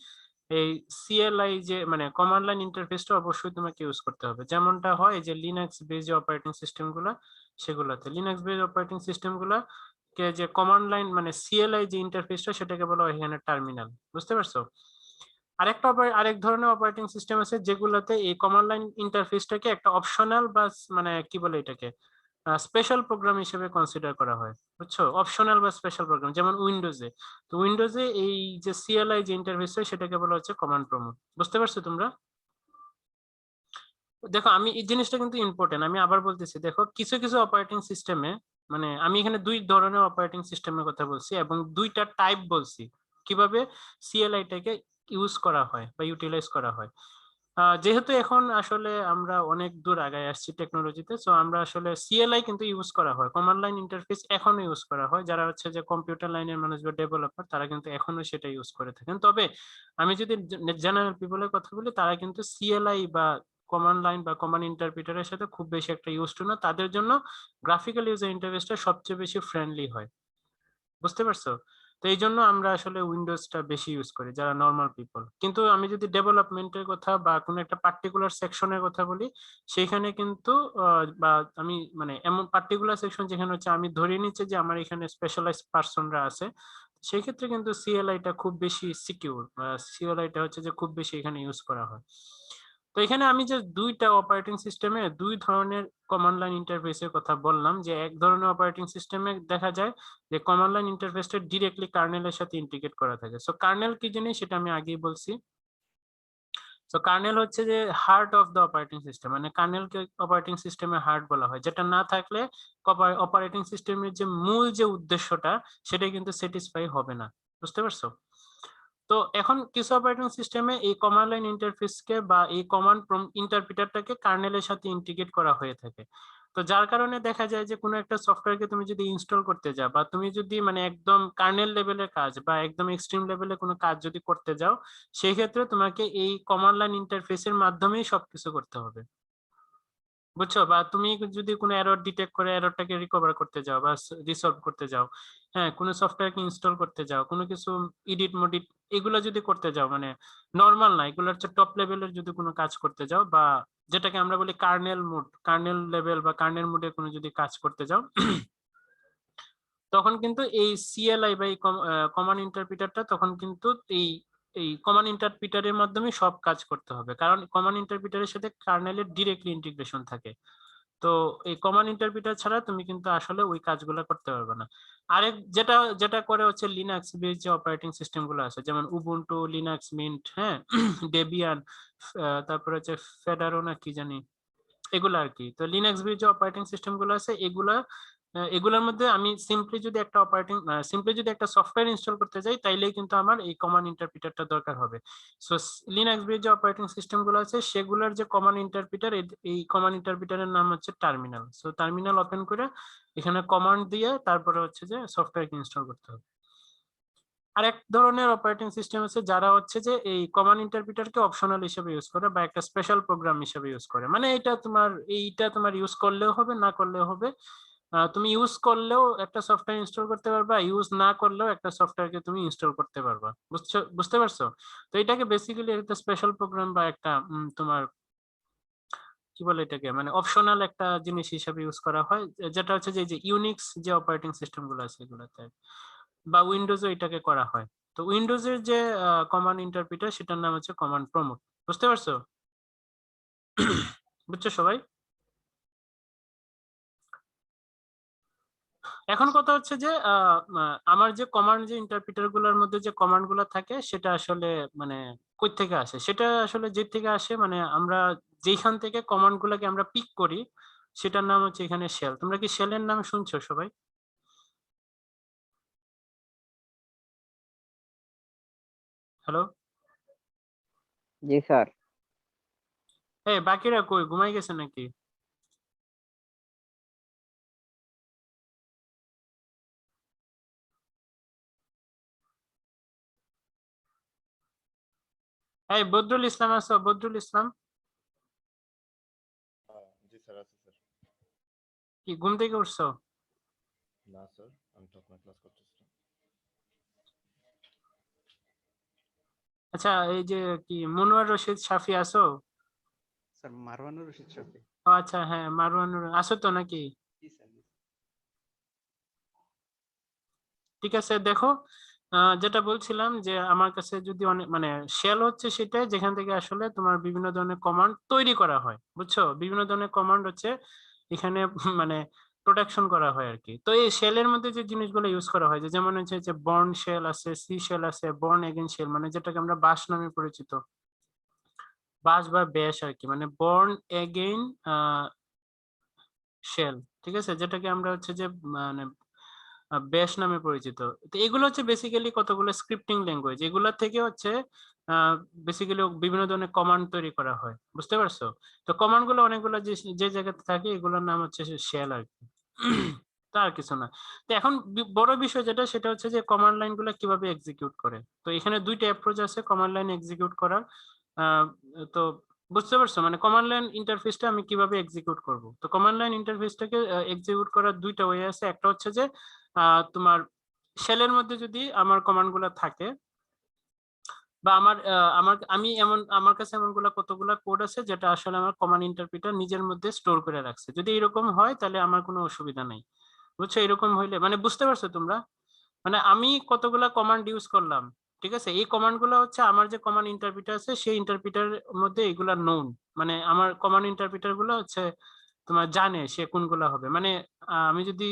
A: এই সিএলআই যে মানে কমান্ড লাইন ইন্টারফেসটা অবশ্যই তোমাকে ইউজ করতে হবে। যেমনটা হয় যে লিনাক্স বেস যে অপারেটিং সিস্টেম গুলা সেগুলোতে, লিনাক্স বেস অপারেটিং সিস্টেম গুলা কে যে কমান্ড লাইন মানে সিএলআই যে ইন্টারফেসটা সেটাকে বলা হয় এখানে টার্মিনাল। বুঝতে পারছো? আরেক ধরনের অপারেটিং সিস্টেম আছে যেগুলোতে এই কমান্ড লাইন ইন্টারফেসটাকে একটা অপশনাল বা মানে কি বলে এটাকে স্পেশাল প্রোগ্রাম হিসেবে কনসিডার করা হয়, বুঝছো? অপশনাল বা স্পেশাল প্রোগ্রাম, যেমন উইন্ডোজে। তো উইন্ডোজে এই যে সিএলআই যে ইন্টারফেস সেটাকে বলা হচ্ছে কমান্ড প্রম্পট। বুঝতে পারছো তোমরা? দেখো আমি এই জিনিসটা কিন্তু ইম্পর্টেন্ট, আমি আবার বলতেছি। দেখো কিছু কিছু অপারেটিং সিস্টেমে মানে আমি এখানে দুই ধরনের অপারেটিং সিস্টেমের কথা বলছি এবং দুইটা টাইপ বলছি কিভাবে সিএলআই টাকে ইউজ করা হয় বা ইউটিলাইজ করা হয়। যেহেতু এখন আসলে আমরা অনেক দূর আগায় আসছি টেকনোলজিতে, সো আমরা আসলে সিএলআই কিন্তু ইউজ করা হয়, কমান্ড লাইন ইন্টারফেস এখনো ইউজ করা হয়। যারা হচ্ছে যে কম্পিউটার লাইনের মানুষ বা ডেভেলপার তারা কিন্তু এখনো সেটা ইউজ করে থাকেন। তবে আমি যদি জেনারেল পিপলের কথা বলি তারা কিন্তু সিএলআই বা কমান্ড লাইন বা কমান্ড ইন্টারপ্রিটারের সাথে খুব বেশি একটা ইউজ টু না। তাদের জন্য গ্রাফিক্যাল ইউজার ইন্টারফেসটা সবচেয়ে বেশি ফ্রেন্ডলি হয়। বুঝতে পারছো? তো এই জন্য আমরা আসলে উইন্ডোজটা বেশি ইউজ করি যারা নর্মাল পিপল। কিন্তু আমি যদি ডেভেলপমেন্টের কথা বা কোনো একটা পার্টিকুলার সেকশনের কথা বলি, সেইখানে কিন্তু বা আমি মানে এমন পার্টিকুলার সেকশন যেখানে হচ্ছে আমি ধরে নিচ্ছি যে আমার এখানে স্পেশালাইজড পার্সনরা আছে, সেই ক্ষেত্রে কিন্তু সিএলআইটা খুব বেশি সিকিউর, বা সিএলআইটা হচ্ছে যে খুব বেশি এখানে ইউজ করা হয়। তো এখানে আমি যে দুইটা অপারেটিং সিস্টেমে দুই ধরনের কমান্ড লাইন ইন্টারফেসের কথা বললাম, যে এক ধরনের অপারেটিং সিস্টেমে দেখা যায় যে কমান্ড লাইন ইন্টারফেসটা ডিরেক্টলি কার্নেলের সাথে ইন্টিগ্রেট করা থাকে। সো কার্নেল কি জিনিস সেটা আমি আগেই বলছি। সো কার্নেল হচ্ছে যে heart of the operating system, মানে কার্নেলকে অপারেটিং সিস্টেমের হার্ট বলা হয়, যেটা না থাকলে অপারেটিং সিস্টেমের যে মূল যে উদ্দেশ্যটা সেটা কিন্তু স্যাটিসফাই হবে না। বুঝতে পারছো? তো এখন কিছু অপারেটিং সিস্টেমে এই কমান্ড লাইন ইন্টারফেসকে বা এই কমান্ড ইন্টারপ্রিটারটাকে কার্নেলের সাথে ইন্টিগ্রেট করা হয়ে থাকে। তো যার কারণে দেখা যায় যে কোনো একটা সফটওয়্যারকে তুমি যদি ইনস্টল করতে যাও, বা তুমি যদি মানে একদম কার্নেল লেভেলের কাজ বা একদম এক্সট্রিম লেভেলে কোনো কাজ যদি করতে যাও, সেই ক্ষেত্রে তোমাকে এই কমান্ড লাইন ইন্টারফেসের মাধ্যমেই সবকিছু করতে হবে। বুঝছো? বা তুমি যদি কোনো এরর ডিটেক্ট করে এররটাকে রিকভার করতে যাও বা রিসলভ করতে যাও, হ্যাঁ, কোনো সফটওয়্যারকে ইনস্টল করতে যাও, কোনো কিছু এডিট মডিট এগুলো যদি করতে যাও, মানে নরমাল না, এগুলো হচ্ছে টপ লেভেলের যদি কোনো কাজ করতে যাও, বা যেটাকে আমরা বলি কার্নেল মোড, কার্নেল লেভেল বা কার্নেল মোডে কোনো যদি কাজ করতে যাও, তখন কিন্তু এই সিএলআই বা এই কমান্ড ইন্টারপ্রিটারটা তখন কিন্তু এই এই কমান্ড ইন্টারপ্রিটারের মাধ্যমে সব কাজ করতে হবে, কারণ কমান্ড ইন্টারপ্রিটারের সাথে কার্নেলের ডিরেক্টলি ইন্টিগ্রেশন থাকে। তো এই কমান্ড ইন্টারপ্রিটার ছাড়া তুমি কিন্তু আসলে ওই কাজগুলো করতে পারবে না। আরেক যেটা যেটা করে হচ্ছে লিনাক্স বেস যে অপারেটিং সিস্টেম গুলো আছে, যেমন উবুন্টু, লিনাক্স মিন্ট, হ্যাঁ, ডেবিয়ান, তারপরে হচ্ছে ফেডারো না কি জানি, এগুলো আর কি। তো লিনাক্স বেস যে অপারেটিং সিস্টেম গুলো আছে এগুলোর মধ্যে আমি সিম্পলি যদি একটা সফটওয়্যার ইনস্টল করতে যাই, তাইলেই কিন্তু আমার এই কমান্ড ইন্টারপ্রিটারটা দরকার হবে। সো লিনাক্স বেস যে অপারেটিং সিস্টেম গুলো আছে সেগুলোর যে কমান্ড ইন্টারপ্রিটার, এই কমান্ড ইন্টারপ্রিটারের নাম হচ্ছে টার্মিনাল। সো টার্মিনাল ওপেন করে এখানে কমান্ড দিয়ে তারপরে হচ্ছে যে সফটওয়্যারকে ইনস্টল করতে হবে। আরেক ধরনের অপারেটিং সিস্টেম আছে যারা হচ্ছে যে এই কমান্ড ইন্টারপ্রিটারকে অপশনাল হিসেবে ইউজ করে বা একটা স্পেশাল প্রোগ্রাম হিসেবে ইউজ করে, মানে এইটা তোমার ইউজ করলেও হবে না করলেও হবে। তুমি ইউজ করলেও একটা সফটওয়্যার ইনস্টল করতে পারবা, ইউজ না করলেও একটা সফটওয়্যারকে তুমি ইনস্টল করতে পারবা। বুঝতে পারছো? তো এটাকে বেসিক্যালি একটা স্পেশাল প্রোগ্রাম বা একটা তোমার কি বলে এটাকে, মানে অপশনাল একটা জিনিস হিসেবে ইউজ করা হয়, যেটা হচ্ছে যে ইউনিক্স যে অপারেটিং সিস্টেম গুলো আছে এগুলোতে, বা উইন্ডোজে এটাকে করা হয়। তো উইন্ডোজের যে কমান্ড ইন্টারপ্রিটার সেটার নাম হচ্ছে কমান্ড প্রমোট। বুঝতে পারছো? বুঝছো সবাই? এখন কথা হচ্ছে যে আমার যে কমান্ড যে ইন্টারপ্রিটার গুলোর মধ্যে যে কমান্ড গুলো থাকে সেটা আসলে মানে কই থেকে আসে, সেটা আসলে যে থেকে আসে মানে আমরা যেখান থেকে কমান্ড গুলোকে আমরা পিক করি সেটার নাম হচ্ছে এখানে শেল। তোমরা কি শেলের নাম শুনছো সবাই? হ্যালো,
E: জি স্যার।
A: এই বাকিরা কই, ঘুমাই গেছে নাকি? এই বদরুল ইসলাম আছো? বদরুল ইসলাম
F: জি স্যার, আছে স্যার।
A: কি ঘুম থেকে উঠছো?
F: না স্যার, আমি তো আপনার ক্লাস করতেছিলাম।
A: আচ্ছা, এই যে কি মনোয়ার রশিদ শাফি আছো?
G: স্যার মারওয়ানুর রশিদ শফি।
A: ও আচ্ছা, হ্যাঁ, মারওয়ানুর আছো তো নাকি?
G: জি স্যার।
A: ঠিক আছে, দেখো যেটা বলছিলাম যে আমার কাছে যদি অনেক মানে শেল হচ্ছে সেটা যেখান থেকে আসলে তোমার বিভিন্ন ধরনের কমান্ড তৈরি করা হয়। বুঝছো? বিভিন্ন ধরনের কমান্ড হচ্ছে এখানে মানে প্রোডাকশন করা হয় আর কি। তো এই শেলের মধ্যে যে জিনিসগুলো ইউজ করা হয়, যেমন হচ্ছে যে বর্ন শেল আছে, সি শেল আছে, বর্ন এগেইন শেল, মানে যেটাকে আমরা বাশ নামে পরিচিত, বাশ বা ব্যাশ আর কি, মানে বর্ন এগেইন শেল। ঠিক আছে, যেটাকে আমরা হচ্ছে যে মানে ব্যাশ নামে পরিচিত। তো এগুলো হচ্ছে বেসিক্যালি কতগুলো স্ক্রিপ্টিং ল্যাঙ্গুয়েজ, এগুলা থেকে হচ্ছে বেসিক্যালি বিভিন্ন ধরনের কমান্ড তৈরি করা হয়। বুঝতে পারছো? তো কমান্ড গুলো অনেকগুলো যে জায়গাতে থাকে এগুলোর নাম হচ্ছে শেল আর কি। তার কিছু না। তো এখন বড় বিষয় যেটা সেটা হচ্ছে যে কমান্ড লাইন গুলো কিভাবে এক্সিকিউট করে। তো এখানে দুইটা অ্যাপ্রোচ আছে কমান্ড লাইন এক্সিকিউট করার। আহ, তো বুঝতে পারছো, মানে কমান্ড লাইন ইন্টারফেসটা আমি কিভাবে এক্সিকিউট করব। তো কমান্ড লাইন ইন্টারফেসটাকে এক্সিকিউট করার দুইটা ওয়ে আছে। একটা হচ্ছে যে তোমার শেলের মধ্যে যদি আমার কমান্ডগুলো থাকে বা আমার কাছে এমনগুলা কতগুলা কোড আছে যেটা আসলে আমার কমান্ড ইন্টারপ্রিটার নিজের মধ্যে স্টোর করে রাখছে। যদি এরকম হয় তাহলে আমার কোনো অসুবিধা নাই, বুঝছো? এরকম হইলে মানে বুঝতে পারছো তোমরা, মানে আমি কতগুলা কমান্ড ইউজ করলাম, ঠিক আছে? এই কমান্ড গুলো হচ্ছে আমার যে কমান্ড ইন্টারপ্রিটার আছে সেই ইন্টারপ্রিটার মধ্যে এগুলা নোন, মানে আমার কমান্ড ইন্টারপ্রিটার গুলো হচ্ছে তোমার জানে সে কোনগুলা হবে। মানে আমি যদি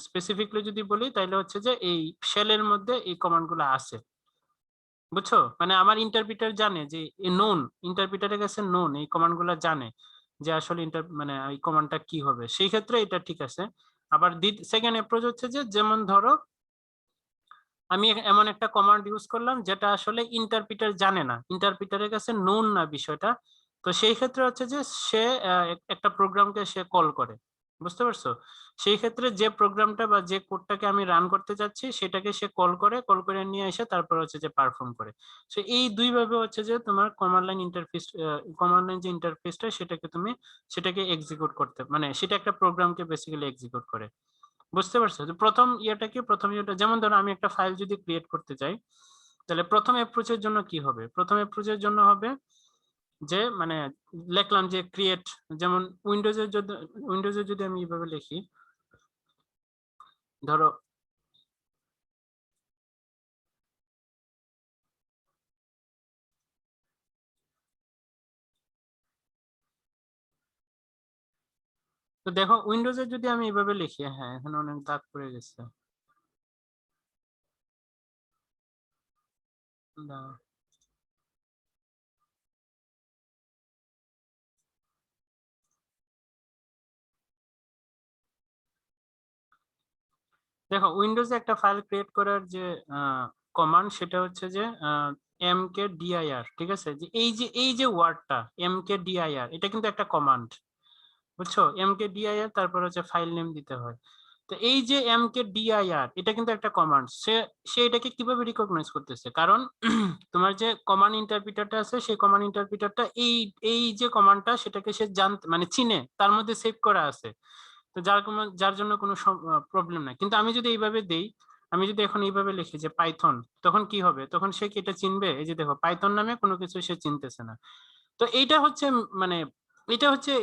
A: স্পেসিফিকলি যদি বলি তাহলে হচ্ছে যে এই শেলের মধ্যে এই কমান্ড গুলো আছে, বুঝছো? মানে আমার ইন্টারপ্রিটার জানে যে নোন, ইন্টারপ্রিটারের কাছে নোন এই কমান্ড গুলা জানে যে আসলে মানে এই কমান্ডটা কি হবে, সেই ক্ষেত্রে এটা ঠিক আছে। আবার সেকেন্ড অ্যাপ্রোচ হচ্ছে যে যেমন ধরো আমি এমন একটা কমান্ড ইউজ করলাম যেটা আসলে ইন্টারপ্রিটার জানে না, ইন্টারপ্রিটারের কাছে নোন না বিষয়টা, তো সেই ক্ষেত্রে হচ্ছে যে সে একটা প্রোগ্রামকে সে কল করে, বুঝতে পারছো? সেই ক্ষেত্রে যে প্রোগ্রামটা বা যে কোডটাকে আমি রান করতে যাচ্ছি সেটাকে সে কল করে নিয়ে এসে তারপর হচ্ছে যে পারফর্ম করে। সো এই দুই ভাবে হচ্ছে যে তোমার কমান্ড লাইন যে ইন্টারফেসটা সেটাকে এক্সিকিউট করতে, মানে সেটা একটা প্রোগ্রামকে বেসিক্যালি এক্সিকিউট করে, বুঝতে পারছো? তো প্রথম ইয়েটা যেমন ধরো আমি একটা ফাইল যদি ক্রিয়েট করতে চাই তাহলে প্রথম অ্যাপ্রোচের জন্য কি হবে? প্রথম অ্যাপ্রোচের জন্য হবে যে মানে লিখলাম যে ক্রিয়েট, যেমন উইন্ডোজে যদি আমি এইভাবে লিখি, ধরো তো দেখো উইন্ডোজে যদি আমি এইভাবে লিখি, হ্যাঁ এখানে অনেক দাগ পড়ে গেছে, দাঁড়াও। দেখো উইন্ডোজে একটা ফাইল ক্রিয়েট করার যে কমান্ড সেটা হচ্ছে যে mkdir, ঠিক আছে? যে এই যে ওয়ার্ডটা mkdir এটা কিন্তু একটা কমান্ড, বুঝছো? mkdir তারপর হচ্ছে ফাইল নেম দিতে হয়। তো এই যে mkdir এটা কিন্তু একটা কমান্ড, সে এটাকে কিভাবে রিকগনাইজ করতেছে? কারণ তোমার যে কমান্ড ইন্টারপ্রিটারটা আছে সেই কমান্ড ইন্টারপ্রিটারটা এই যে কমান্ডটা সেটাকে সে জানতে মানে চিনে, তার মধ্যে সেভ করা আছে। তো যার জন্য কোনো প্রবলেম নাই। কিন্তু আমি যদি এইভাবে দেই, আমি যদি এখন এইভাবে লিখি যে পাইথন, তখন কি হবে? তখন সে কি এটা চিনবে? এই যে দেখো পাইথন নামে কোনো কিছু সে চিনতেছে না। তো এইটা হচ্ছে মানে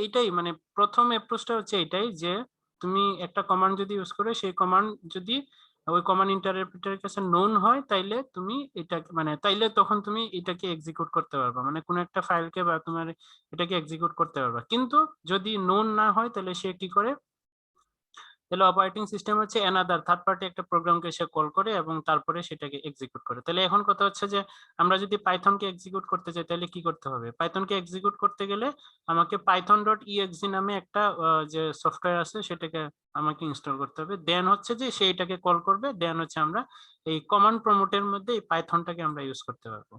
A: এটাই মানে প্রথম অ্যাপ্রোচটা হচ্ছে এটাই যে তুমি একটা কমান্ড যদি ইউজ করে সেই কমান্ড যদি ওই কমান্ড ইন্টারপ্রিটারের কাছে নোন হয় তাইলে তুমি এটা মানে তাইলে তখন তুমি এটাকে এক্সিকিউট করতে পারবা, মানে কোনো একটা ফাইলকে বা তোমার এটাকে এক্সিকিউট করতে পারবা। কিন্তু যদি নোন না হয় তাহলে সে কি করে? তাহলে অপারেটিং সিস্টেম হচ্ছে অ্যানাদার থার্ড পার্টি একটা প্রোগ্রামকে সে কল করে এবং তারপরে সেটাকে এক্সিকিউট করে। তাহলে এখন কথা হচ্ছে যে আমরা যদি পাইথনকে এক্সিকিউট করতে চাই তাহলে কি করতে হবে? পাইথনকে এক্সিকিউট করতে গেলে আমাকে python.exe নামে একটা যে সফটওয়্যার আছে সেটাকে আমাকে ইনস্টল করতে হবে। দেন হচ্ছে যে সেইটাকে কল করবে, দেন হচ্ছে আমরা এই কমান্ড প্রমোটের মধ্যে এই পাইথনটাকে আমরা ইউজ করতে পারবো,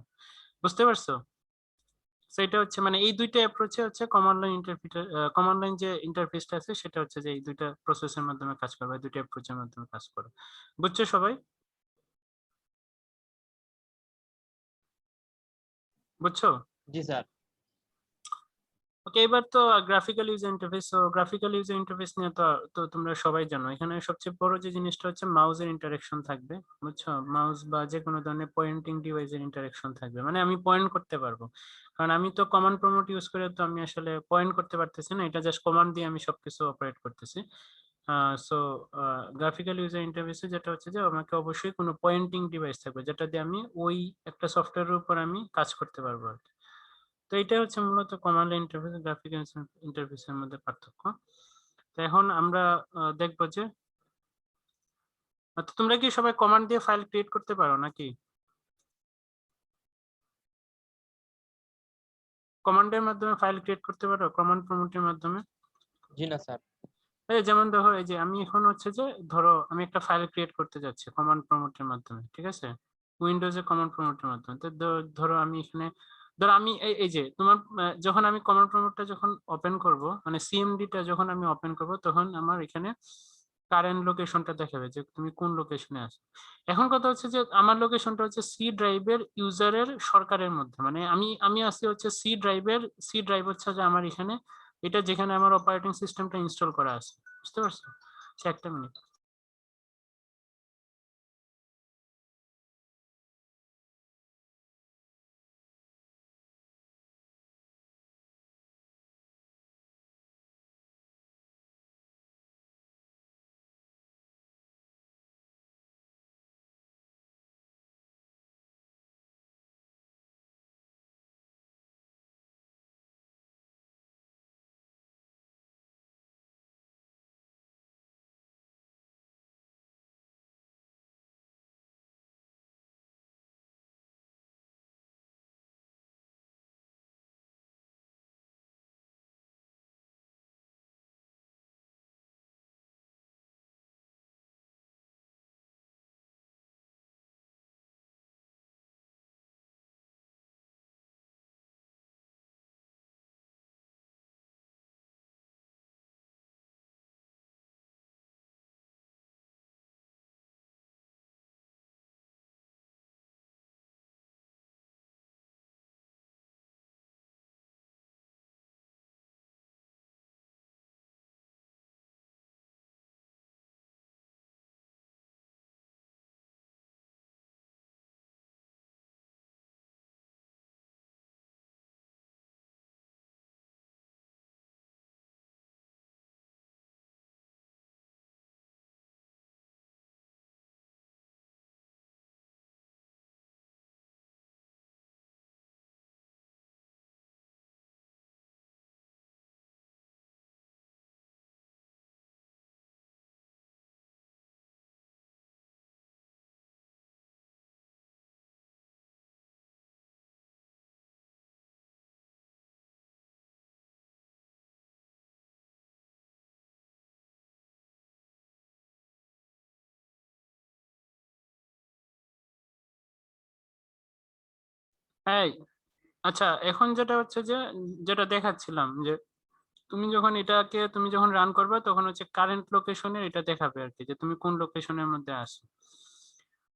A: বুঝতে পারছো? সেটা হচ্ছে মানে এই দুইটা অ্যাপ্রোচে হচ্ছে কমান্ড লাইন যে ইন্টারফেসটা আছে সেটা হচ্ছে যে এই দুইটা প্রসেসের মাধ্যমে কাজ করবে, দুইটা অ্যাপ্রোচের মাধ্যমে কাজ করে, বুঝছো সবাই? বুঝছো?
B: জি স্যার।
A: ওকে, এবার তো গ্রাফিক্যাল ইউজার ইন্টারফেস। তো গ্রাফিক্যাল ইউজার ইন্টারফেস নিয়ে তো তো তোমরা সবাই জানো এখানে সবচেয়ে বড় যে জিনিসটা হচ্ছে মাউসের ইন্টারেকশন থাকবে, বুঝছো? মাউস বা যে কোনো ধরনের পয়েন্টিং ডিভাইসের ইন্টারেকশন থাকবে, মানে আমি পয়েন্ট করতে পারবো। কারণ আমি তো কমান্ড প্রমোট ইউজ করে তো আমি আসলে পয়েন্ট করতে পারতেছি না, এটা জাস্ট কমান্ড দিয়ে আমি সবকিছু অপারেট করতেছি। সো গ্রাফিক্যাল ইউজার ইন্টারফেসে যেটা হচ্ছে যে আমাকে অবশ্যই কোনো পয়েন্টিং ডিভাইস থাকবে যেটা দিয়ে আমি ওই একটা সফটওয়্যারের উপর আমি কাজ করতে পারবো আর কি। তো এটা হচ্ছে মূলত কমান্ড লাইন ইন্টারফেস গ্রাফিক্যাল ইন্টারফেসের মধ্যে পার্থক্য। তো এখন আমরা দেখবো যে তো তোমরা কি সবাই কমান্ড দিয়ে ফাইল ক্রিয়েট করতে পারো নাকি? কমান্ডের মাধ্যমে ফাইল ক্রিয়েট করতে পারো কমান্ড প্রমোটের মাধ্যমে?
B: জি না স্যার।
A: এই যেমন দেখো এই যে আমি এখন হচ্ছে যে ধরো আমি একটা ফাইল ক্রিয়েট করতে যাচ্ছি কমান্ড প্রমোটের মাধ্যমে, ঠিক আছে? উইন্ডোজে কমান্ড প্রমোটের মাধ্যমে। তো ধরো আমি এখানে ধরো আমি এই যে তোমার যখন আমি কমান্ড প্রমোটটা যখন ওপেন করব মানে সিএমডিটা যখন আমি ওপেন করব তখন আমার এখানে কারেন্ট লোকেশনটা দেখাবে যে তুমি কোন লোকেশনে আছো। এখন কথা হচ্ছে যে আমার লোকেশনটা হচ্ছে সি ড্রাইভের ইউজারের সরকারের মধ্যে, মানে আমি আছি হচ্ছে সি ড্রাইভ হচ্ছে যে আমার এখানে এটা যেখানে আমার অপারেটিং সিস্টেমটা ইনস্টল করা আছে, বুঝতে পারছো? একটা মিনিট। এই আচ্ছা, এখন যেটা হচ্ছে যে যেটা দেখাচ্ছিলাম যে তুমি যখন রান করবে তখন হচ্ছে কারেন্ট লোকেশনের এটা দেখাবে আর কি, যে তুমি কোন লোকেশনের মধ্যে আসো।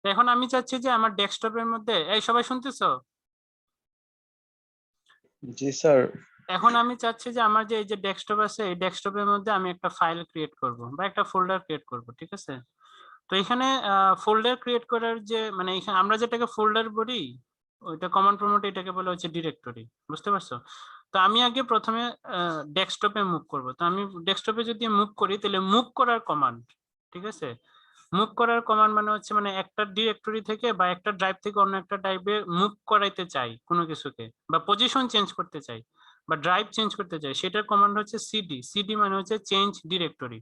A: তো এখন আমি চাচ্ছি যে আমার ডেস্কটপের মধ্যে, এই সবাই শুনতেছো?
D: জি স্যার।
A: এখন আমি চাচ্ছি যে আমার যে এই যে ডেস্কটপ আছে, এই ডেস্কটপের মধ্যে আমি একটা ফাইল ক্রিয়েট করব বা একটা ফোল্ডার ক্রিয়েট করব, ঠিক আছে? তো এখানে ফোল্ডার ক্রিয়েট করার যে মানে এখানে আমরা যেটাকে ফোল্ডার বলি, ওইটা কমান্ড প্রম্পটে এটাকে বলা হচ্ছে ডিরেক্টরি, বুঝতে পারছো? তো আমি আগে প্রথমে ডেস্কটপে মুভ করব। তো আমি ডেস্কটপে যদি মুভ করি তাহলে মুভ করার কমান্ড, ঠিক আছে? মুভ করার কমান্ড মানে হচ্ছে মানে একটা ডিরেক্টরি থেকে বা একটা ড্রাইভ থেকে অন্য একটা ড্রাইভে মুভ করাইতে চাই কোনো কিছুকে, বা পজিশন চেঞ্জ করতে চাই বা ড্রাইভ চেঞ্জ করতে চাই, সেটার কমান্ড হচ্ছে সিডি। সিডি মানে হচ্ছে চেঞ্জ ডিরেক্টরি।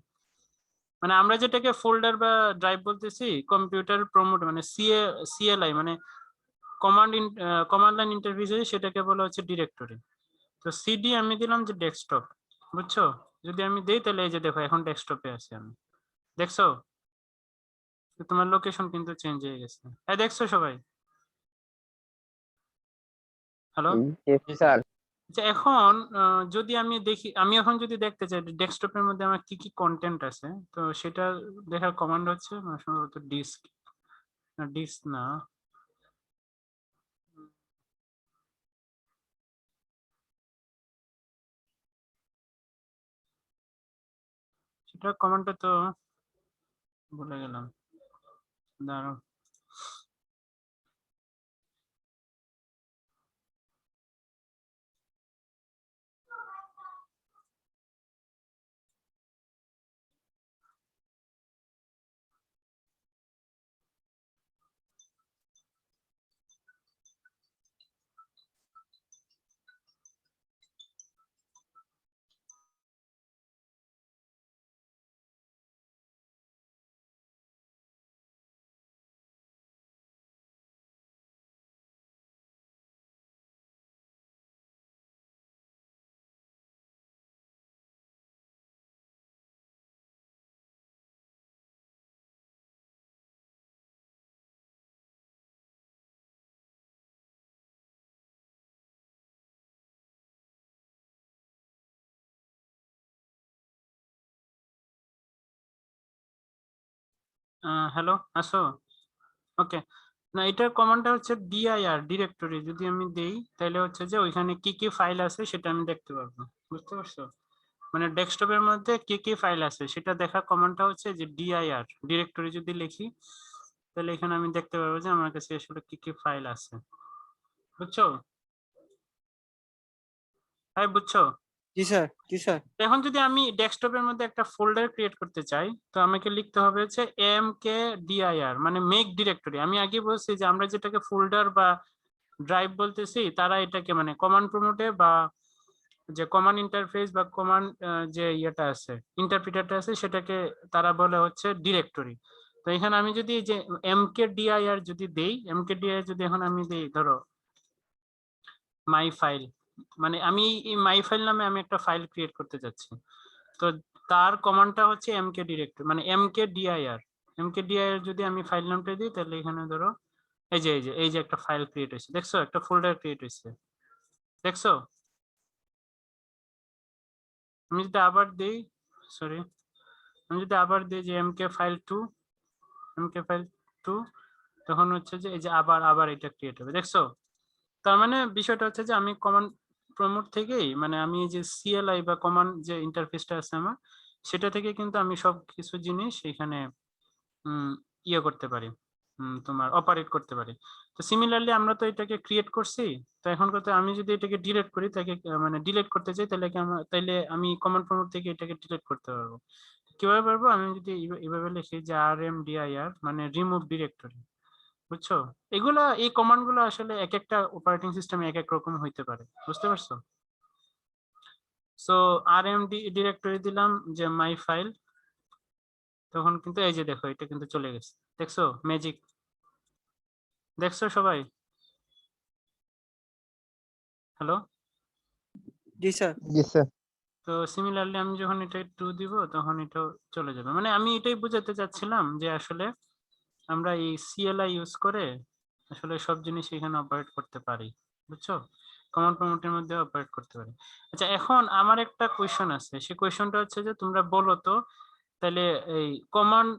A: মানে আমরা যেটাকে ফোল্ডার বা ড্রাইভ বলতেছি, কম্পিউটার প্রমোট মানে সিএলআই মানে কমান্ড লাইন ইন্টারফেসে সেটাকে বলা হচ্ছে ডিরেক্টরি। তো সিডি আমি দিলাম যে ডেস্কটপ, বুঝছো? যদি আমি দেই তাহলে এই যে দেখো এখন ডেস্কটপে আছি আমি, দেখছো? তো তোমার লোকেশন কিন্তু চেঞ্জ হয়ে গেছে, এই দেখছো সবাই? হ্যালো?
E: জি
B: জি
E: স্যার।
B: স্যার।
A: আচ্ছা, এখন যদি আমি দেখি, আমি এখন যদি দেখতে চাই ডেস্কটপের মধ্যে আমার কি কি কন্টেন্ট আছে, তো সেটা দেখার কমান্ড হচ্ছে সম্ভবত ডিস্ক, ডিস্ক না, সেটা কমান্ডটা তো ভুলে গেলাম, দাঁড়াও। হ্যালো, আসো? ওকে। না, এটার কমান্ডটা হচ্ছে ডিআইআর, ডিরেক্টরি। যদি আমি দেই তাহলে হচ্ছে যে ওইখানে কি কি ফাইল আছে সেটা আমি দেখতে পারবো, বুঝতে পারছো? মানে ডেস্কটপের মধ্যে কি কি ফাইল আছে সেটা দেখার কমান্ডটা হচ্ছে যে ডিআইআর, ডিরেক্টরি। যদি লিখি তাহলে এখানে আমি দেখতে পারবো যে আমার কাছে আসলে কি কি ফাইল আছে, বুঝছো? তাই বুঝছো?
G: জি স্যার, জি স্যার।
A: এখন যদি আমি ডেস্কটপের মধ্যে একটা ফোল্ডার ক্রিয়েট করতে চাই, তো আমাকে লিখতে হবে হচ্ছে mkdir মানে মেক ডিরেক্টরি। আমি আগে বলছি যে আমরা যেটাকে ফোল্ডার বা ড্রাইভ বলতেছি, তারা এটাকে মানে কমান্ড প্রমোটে বা যে কমান্ড ইন্টারফেস বা কমান্ড যে ইয়েটা আছে, ইন্টারপ্রিটারটা আছে, সেটাকে তারা বলে হচ্ছে ডিরেক্টরি। তো এখানে আমি যদি এই যে mkdir যদি দেই, mkdir যদি এখন আমি দেই ধরো মাই ফাইল, মানে আমি এই মাই ফাইল নামে আমি একটা ফাইল ক্রিয়েট করতে যাচ্ছি। তো তার কমান্ডটা হচ্ছে mk ডিরেক্টরি মানে mkdir যদি আমি ফাইল নামটা দিই তাহলে এখানে ধরো এই যে একটা ফাইল ক্রিয়েট হয়েছে, দেখছো? একটা ফোল্ডার ক্রিয়েট হয়েছে, দেখছো? আমি যদি আবার দিই, সরি, আমি যদি আবার দিই যে mk file2 তখন হচ্ছে যে এই যে আবার এটা ক্রিয়েট হবে, দেখছো? তার মানে বিষয়টা হচ্ছে যে আমি কমান্ড প্রমোট থেকেই মানে আমি এই যে সিএলআই বা কমান্ড যে ইন্টারফেসটা আছে আমার, সেটা থেকে কিন্তু আমি সব কিছু জিনিস এখানে ইয়ে করতে পারি, তোমার অপারেট করতে পারি। তো সিমিলারলি আমরা তো এটাকে ক্রিয়েট করছি। তো এখন কথা আমি যদি এটাকে ডিলিট করি, তাকে মানে ডিলিট করতে চাই, তাহলে আমি কমান্ড প্রম্পট থেকে এটাকে ডিলিট করতে পারবো। কিভাবে পারবো? আমি যদি এইভাবে লিখি যে rmdir মানে রিমুভ ডিরেক্টরি, বুঝছো? এই কমান্ড গুলো আসলে এক একটা অপারেটিং সিস্টেমে এক এক রকম হইতে পারে, বুঝতে পারছো? সো rm ডিরেক্টরি দিলাম যে মাই ফাইল, তখন কিন্তু এই যে দেখো এটা কিন্তু চলে গেছে, দেখছো? ম্যাজিক, দেখছো সবাই? হ্যালো?
G: জি স্যার।
E: জি স্যার।
A: তো সিমিলারলি আমি যখন এটা 2 দিব তখন এটাও চলে যাবে। মানে আমি এটাই বোঝাতে চাচ্ছিলাম যে আসলে আমরা এই সিএলআই ইউজ করে আসলে সব জিনিস এখানে অপারেট করতে পারি। বুঝছো, কমান্ড প্রম্পটের মধ্যে অপারেট করতে পারে। আচ্ছা, এখন আমার একটা কোয়েশ্চন আছে, সেই কোয়েশ্চনটা হচ্ছে যে তোমরা বলো তো তাহলে এই কমান্ড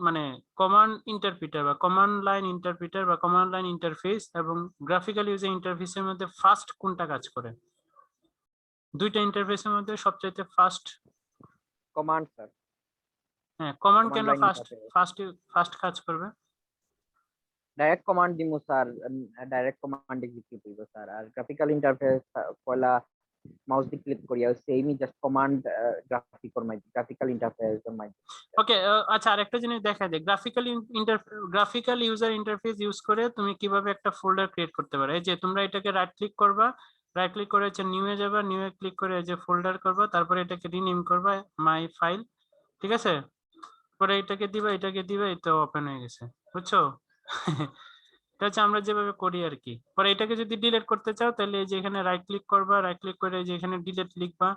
A: মানে কমান্ড ইন্টারপ্রিটার বা কমান্ড লাইন ইন্টারপ্রিটার বা কমান্ড লাইন ইন্টারফেস এবং গ্রাফিক্যাল ইউজার ইন্টারফেসের মধ্যে ফার্স্ট কোনটা কাজ করে? দুইটা ইন্টারফেসের মধ্যে সবচাইতে ফার্স্ট?
E: Command sir.
A: হ্যাঁ, কমান্ড
E: Command
A: কেন
E: line
A: ফার্স্ট কাজ করবে?
E: ডাইরেক্ট কমান্ড দিমু স্যার, ডাইরেক্ট কমান্ড এক্সিকিউট হইব স্যার। আর গ্রাফিক্যাল ইন্টারফেস পয়লা মাউস দিয়ে ক্লিক করিয়া সেমই জাস্ট কমান্ড গ্রাফিক্যাল ইন্টারফেস মাই।
A: ওকে, আচ্ছা, আরেকটা জিনিস দেখা যায়, গ্রাফিক্যাল ইউজার ইন্টারফেস ইউজ করে তুমি কিভাবে একটা ফোল্ডার ক্রিয়েট করতে পারো। এই যে তোমরা এটাকে রাইট ক্লিক করবা, রাইট ক্লিক করে হচ্ছে নিউ এ যাবা, নিউ এ ক্লিক করে এই যে ফোল্ডার করবা, তারপরে এটাকে রিনেম করবা মাই ফাইল, ঠিক আছে? পরে এটাকে দিবা, এই তো ওপেন হয়ে গেছে, বুঝছো? এটা হচ্ছে আমরা যেভাবে করি আর কি। পরে এটাকে যদি ডিলিট করতে চাও তাহলে এই যে এখানে রাইট ক্লিক করবা, রাইট ক্লিক করে এই যে এখানে ডিলিট লিখবা,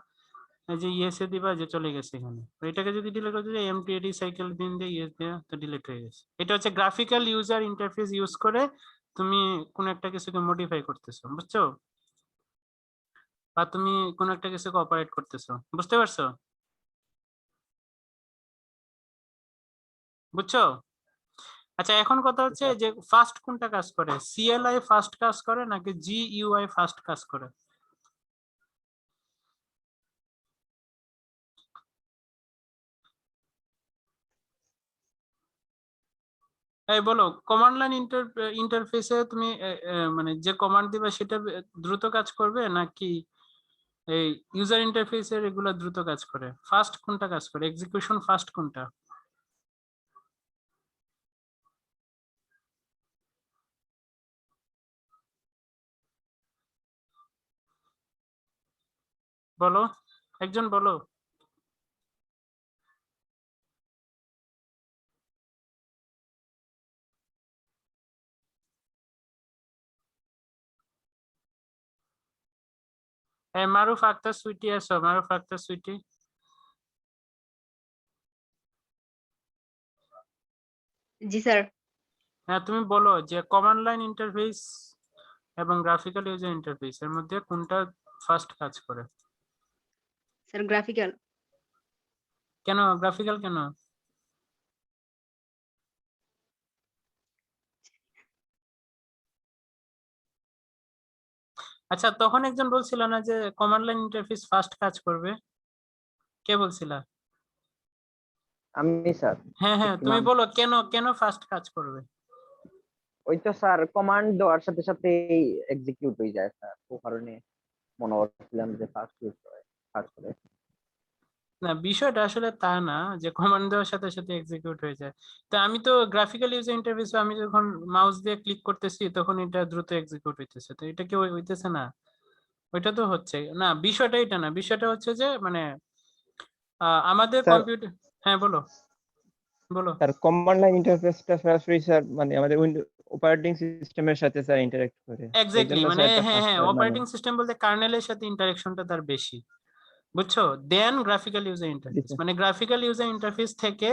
A: এই যে ইয়েস এ দিবা, যে চলে গেছে এখানে। এটাকে যদি ডিলিট করতে চাই এমটি সাইকেল দিন দিয়ে ইয়েস দিয়ে তো ডিলিট হয়ে গেছে। এটা হচ্ছে গ্রাফিক্যাল ইউজার ইন্টারফেস ইউজ করে তুমি কোন একটা কিছুকে মডিফাই করতেছো, বুঝছো? বা তুমি কোন একটা কিছুকে অপারেট করতেছো, বুঝতে পারছো? বুঝছো? আচ্ছা, এখন কথা হচ্ছে যে ফার্স্ট কোনটা কাজ করে, সিএলআই ফার্স্ট কাজ করে নাকি জিইউআই ফার্স্ট কাজ করে? এই বলো, কমান্ড লাইন ইন্টারফেসে তুমি মানে যে কমান্ড দিবে সেটা দ্রুত কাজ করবে নাকি এই ইউজার ইন্টারফেসের এগুলো দ্রুত কাজ করে? ফার্স্ট কোনটা কাজ করে, এক্সিকিউশন ফার্স্ট কোনটা? বলো, একজন বলো। মারুফ আক্তার সুইটি আছো? মারুফ আক্তার সুইটি,
H: জি স্যার।
A: হ্যাঁ তুমি বলো যে কমান্ড লাইন ইন্টারফেস এবং গ্রাফিক্যাল ইউজার ইন্টারফেস এর মধ্যে কোনটা ফার্স্ট কাজ করে?
H: Sir graphical.
A: কেন গ্রাফিক্যাল কেন? আচ্ছা, তখন একজন বলছিল না যে কমান্ড লাইন ইন্টারফেস ফার্স্ট কাজ করবে, কে বলছিলা?
E: আমি স্যার।
A: হ্যাঁ হ্যাঁ, তুমি বলো কেন কেন ফার্স্ট কাজ করবে?
E: ওই তো স্যার কমান্ড দেওয়ার সাথে সাথে এক্সিকিউট হয়ে যায় স্যার, ও কারণে মনে করছিলাম যে ফার্স্ট ইউজ করে ফার্স্ট করে।
A: না, বিষয়টা আসলে তা না যে কমান্ড দেওয়ার সাথে সাথে এক্সিকিউট হয়ে যায়। তো আমি তো গ্রাফিক্যাল ইউজার ইন্টারফেস, আমি যখন মাউস দিয়ে ক্লিক করতেছি তখন এটা দ্রুত এক্সিকিউট হইতেছে, তো এটা কি হইতেছে না? ওইটা তো হচ্ছে না, বিষয়টা এটা না, বিষয়টা হচ্ছে যে মানে আমাদের
I: স্যার
A: কম্পিউটার। হ্যাঁ বলো, বলো।
I: স্যার কমান্ড লাইন ইন্টারফেসটা সরাসরি স্যার মানে আমাদের অপারেটিং সিস্টেমের সাথে স্যার ইন্টারঅ্যাক্ট করে।
A: এক্স্যাক্টলি,
I: এইজন্য
A: মানে
I: স্যার এটা
A: হ্যাঁ
I: ফার্স্ট
A: হ্যাঁ,
I: মানে
A: অপারেটিং সিস্টেম বলতে কার্নেলের সাথে ইন্টারেকশনটা তার বেশি, বুঝছো, দেন গ্রাফিক্যাল ইউজার
I: জি
A: ইন্টারফেস।
I: স্যার।
A: মানে গ্রাফিক্যাল ইউজার ইন্টারফেস থেকে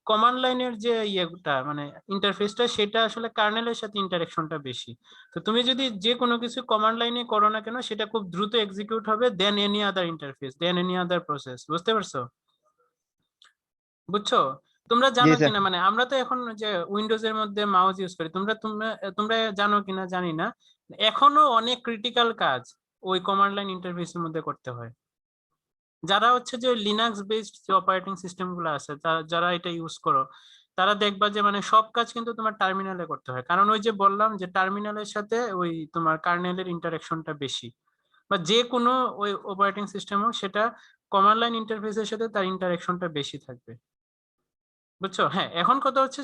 A: কমান্ড লাইনের যে ইয়েটা মানে ইন্টারফেসটা, সেটা আসলে কার্নেলের সাথে ইন্টারেকশনটা বেশি। তো তুমি যদি যে কোনো কিছু কমান্ড লাইনে করো না কেন, সেটা খুব দ্রুত এক্সিকিউট হবে than any other interface, than any other process, বুঝতে পারছো? বুঝছো? তোমরা
I: জি
A: জানো
I: স্যার।
A: কিনা, মানে আমরা তো এখন যে উইন্ডোজ এর মধ্যে মাউস ইউজ করি, তোমরা তোমরা তোমরা জানো কিনা জানি না, এখনো অনেক ক্রিটিক্যাল কাজ ওই কমান্ড লাইন ইন্টারফেসের মধ্যে করতে হয়। যারা হচ্ছে যে লিনাক্স বেসড যে অপারেটিং সিস্টেম গুলো আছে, যারা এটা ইউজ করো, তারা দেখবা যে মানে সব কাজ কিন্তু তোমার টার্মিনালে করতে হয়, কারণ ওই যে বললাম যে টার্মিনালের সাথে ওই তোমার কার্নেলের ইন্টারাকশনটা বেশি, বা যে কোনো ওই অপারেটিং সিস্টেম হোক, সেটা কমান্ড লাইন ইন্টারফেসের সাথে তার ইন্টারাকশনটা বেশি থাকবে, বুঝছো? হ্যাঁ, এখন কথা হচ্ছে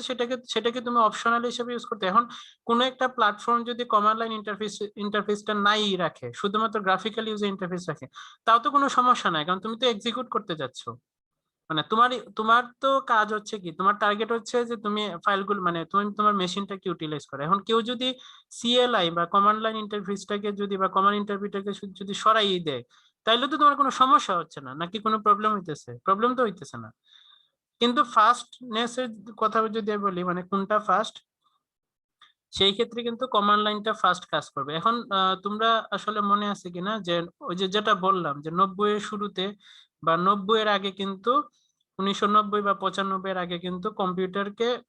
A: সেটাকে তুমি অপশনাল হিসেবে ইউজ করতে। এখন কোনো একটা প্ল্যাটফর্ম যদি কমান্ড লাইন ইন্টারফেসটা নাই রাখে, শুধুমাত্র গ্রাফিক্যাল ইউজার ইন্টারফেস রাখে, তাও তো কোনো সমস্যা নাই, কারণ তুমি তো এক্সিকিউট করতে যাচ্ছ। মানে তোমার তো কাজ হচ্ছে কি, তোমার টার্গেট হচ্ছে যে তুমি ফাইলগুলো মানে তুমি তোমার মেশিনটাকে ইউটিলাইজ করো। এখন কেউ যদি সিএলআই বা কমান্ড লাইন ইন্টারফেসটাকে যদি বা কমান্ড ইন্টারপ্রিটারকে যদি সরাই দেয়, তাইলে তো তোমার কোনো সমস্যা হচ্ছে না, নাকি কোনো প্রবলেম হইতেছে? প্রবলেম তো হইতেছে না। কিন্তু ফাস্টনেস এর কথা যদি বলি, মানে কোনটা ফাস্ট, সেই ক্ষেত্রে কিন্তু কমান্ড লাইনটা ফার্স্ট কাজ করবে। এখন তোমরা আসলে মনে আছে কিনা যে ওই যে যেটা বললাম যে 90 এর শুরুতে বা 90 এর আগে কিন্তু 1990 বা 95 এর আগে কিন্তু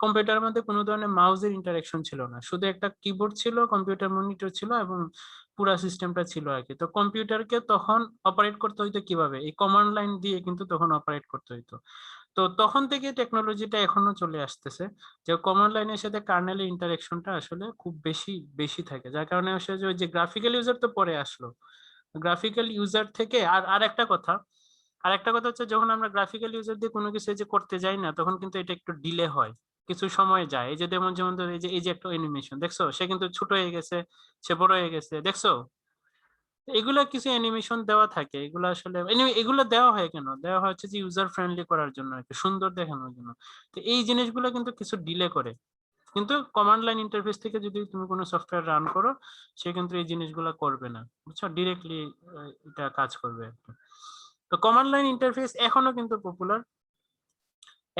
A: কম্পিউটারের মধ্যে কোনো ধরনের মাউসের ইন্টারাকশন ছিল না, শুধু একটা কিবোর্ড ছিল, কম্পিউটার মনিটর ছিল এবং পুরা সিস্টেমটা ছিল আর কি। তো কম্পিউটারকে তখন অপারেট করতে হইতো কিভাবে, এই কমান্ড লাইন দিয়ে কিন্তু তখন অপারেট করতে হইতো। তো তখন থেকে টেকনোলজিটা এখনো চলে আসতেছে যে কমান্ড লাইনের সাথে কার্নেলের ইন্টারাকশনটা আসলে খুব বেশি বেশি থাকে, যার কারণে আসলে ওই যে গ্রাফিক্যাল ইউজার তো পরে আসলো, গ্রাফিক্যাল ইউজার থেকে আর একটা কথা হচ্ছে যখন আমরা গ্রাফিক্যাল ইউজার দিয়ে কোনো কিছু এই যে করতে যাই না, তখন কিন্তু এটা একটু ডিলে হয়, কিছু সময় যায়। এই যে যেমন ধরো এই যে একটা অ্যানিমেশন দেখছো, সে কিন্তু ছোট হয়ে গেছে, সে বড় হয়ে গেছে, দেখছো? এগুলা কিছু অ্যানিমেশন দেওয়া থাকে, এগুলো আসলে এগুলো দেওয়া হয় কেন, দেওয়া হয় হচ্ছে যে ইউজার ফ্রেন্ডলি করার জন্য আর কি, সুন্দর দেখানোর জন্য। তো এই জিনিসগুলো কিন্তু কিছু ডিলে করে, কিন্তু কমান্ড লাইন ইন্টারফেস থেকে যদি তুমি কোনো সফটওয়্যার রান করো, সে কিন্তু এই জিনিসগুলো করবে না, বুঝছো, ডিরেক্টলি এটা কাজ করবে। তো কমান্ড লাইন ইন্টারফেস এখনো কিন্তু পপুলার,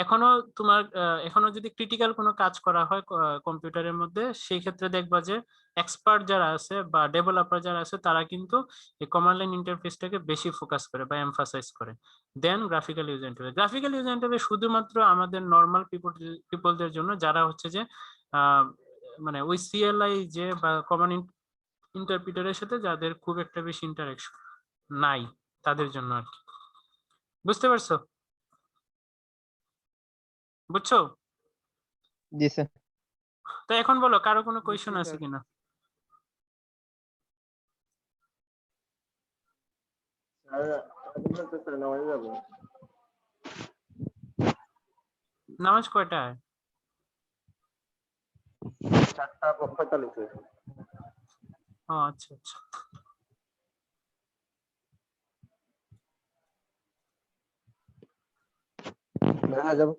A: এখনো তোমার এখনো যদি ক্রিটিক্যাল কোনো কাজ করা হয় কম্পিউটারের মধ্যে, সেই ক্ষেত্রে দেখবা যে এক্সপার্ট যারা আছে বা ডেভেলপার যারা আছে তারা কিন্তু এই কমান্ড লাইন ইন্টারফেসটাকে বেশি ফোকাস করে বা এমফাসাইজ করে দেন graphical user interface. Graphical user interface শুধুমাত্র আমাদের নর্মাল পিপলদের জন্য, যারা হচ্ছে যে মানে ওই সিএলআই যে বা কমান্ড ইন্টারপ্রিটারের সাথে যাদের খুব একটা বেশি ইন্টারাকশন নাই, তাদের জন্য আর কি। বুঝতে পারছো? বুঝছো?
I: জি স্যার।
A: তো এখন বলো কারো কোনো
C: জি,
A: কোয়েশ্চেন আছে
C: স্যার।
A: কিনা? নামাজ কয়টায়?
F: 4:45
A: ও আচ্ছা আচ্ছা।
F: যাবো।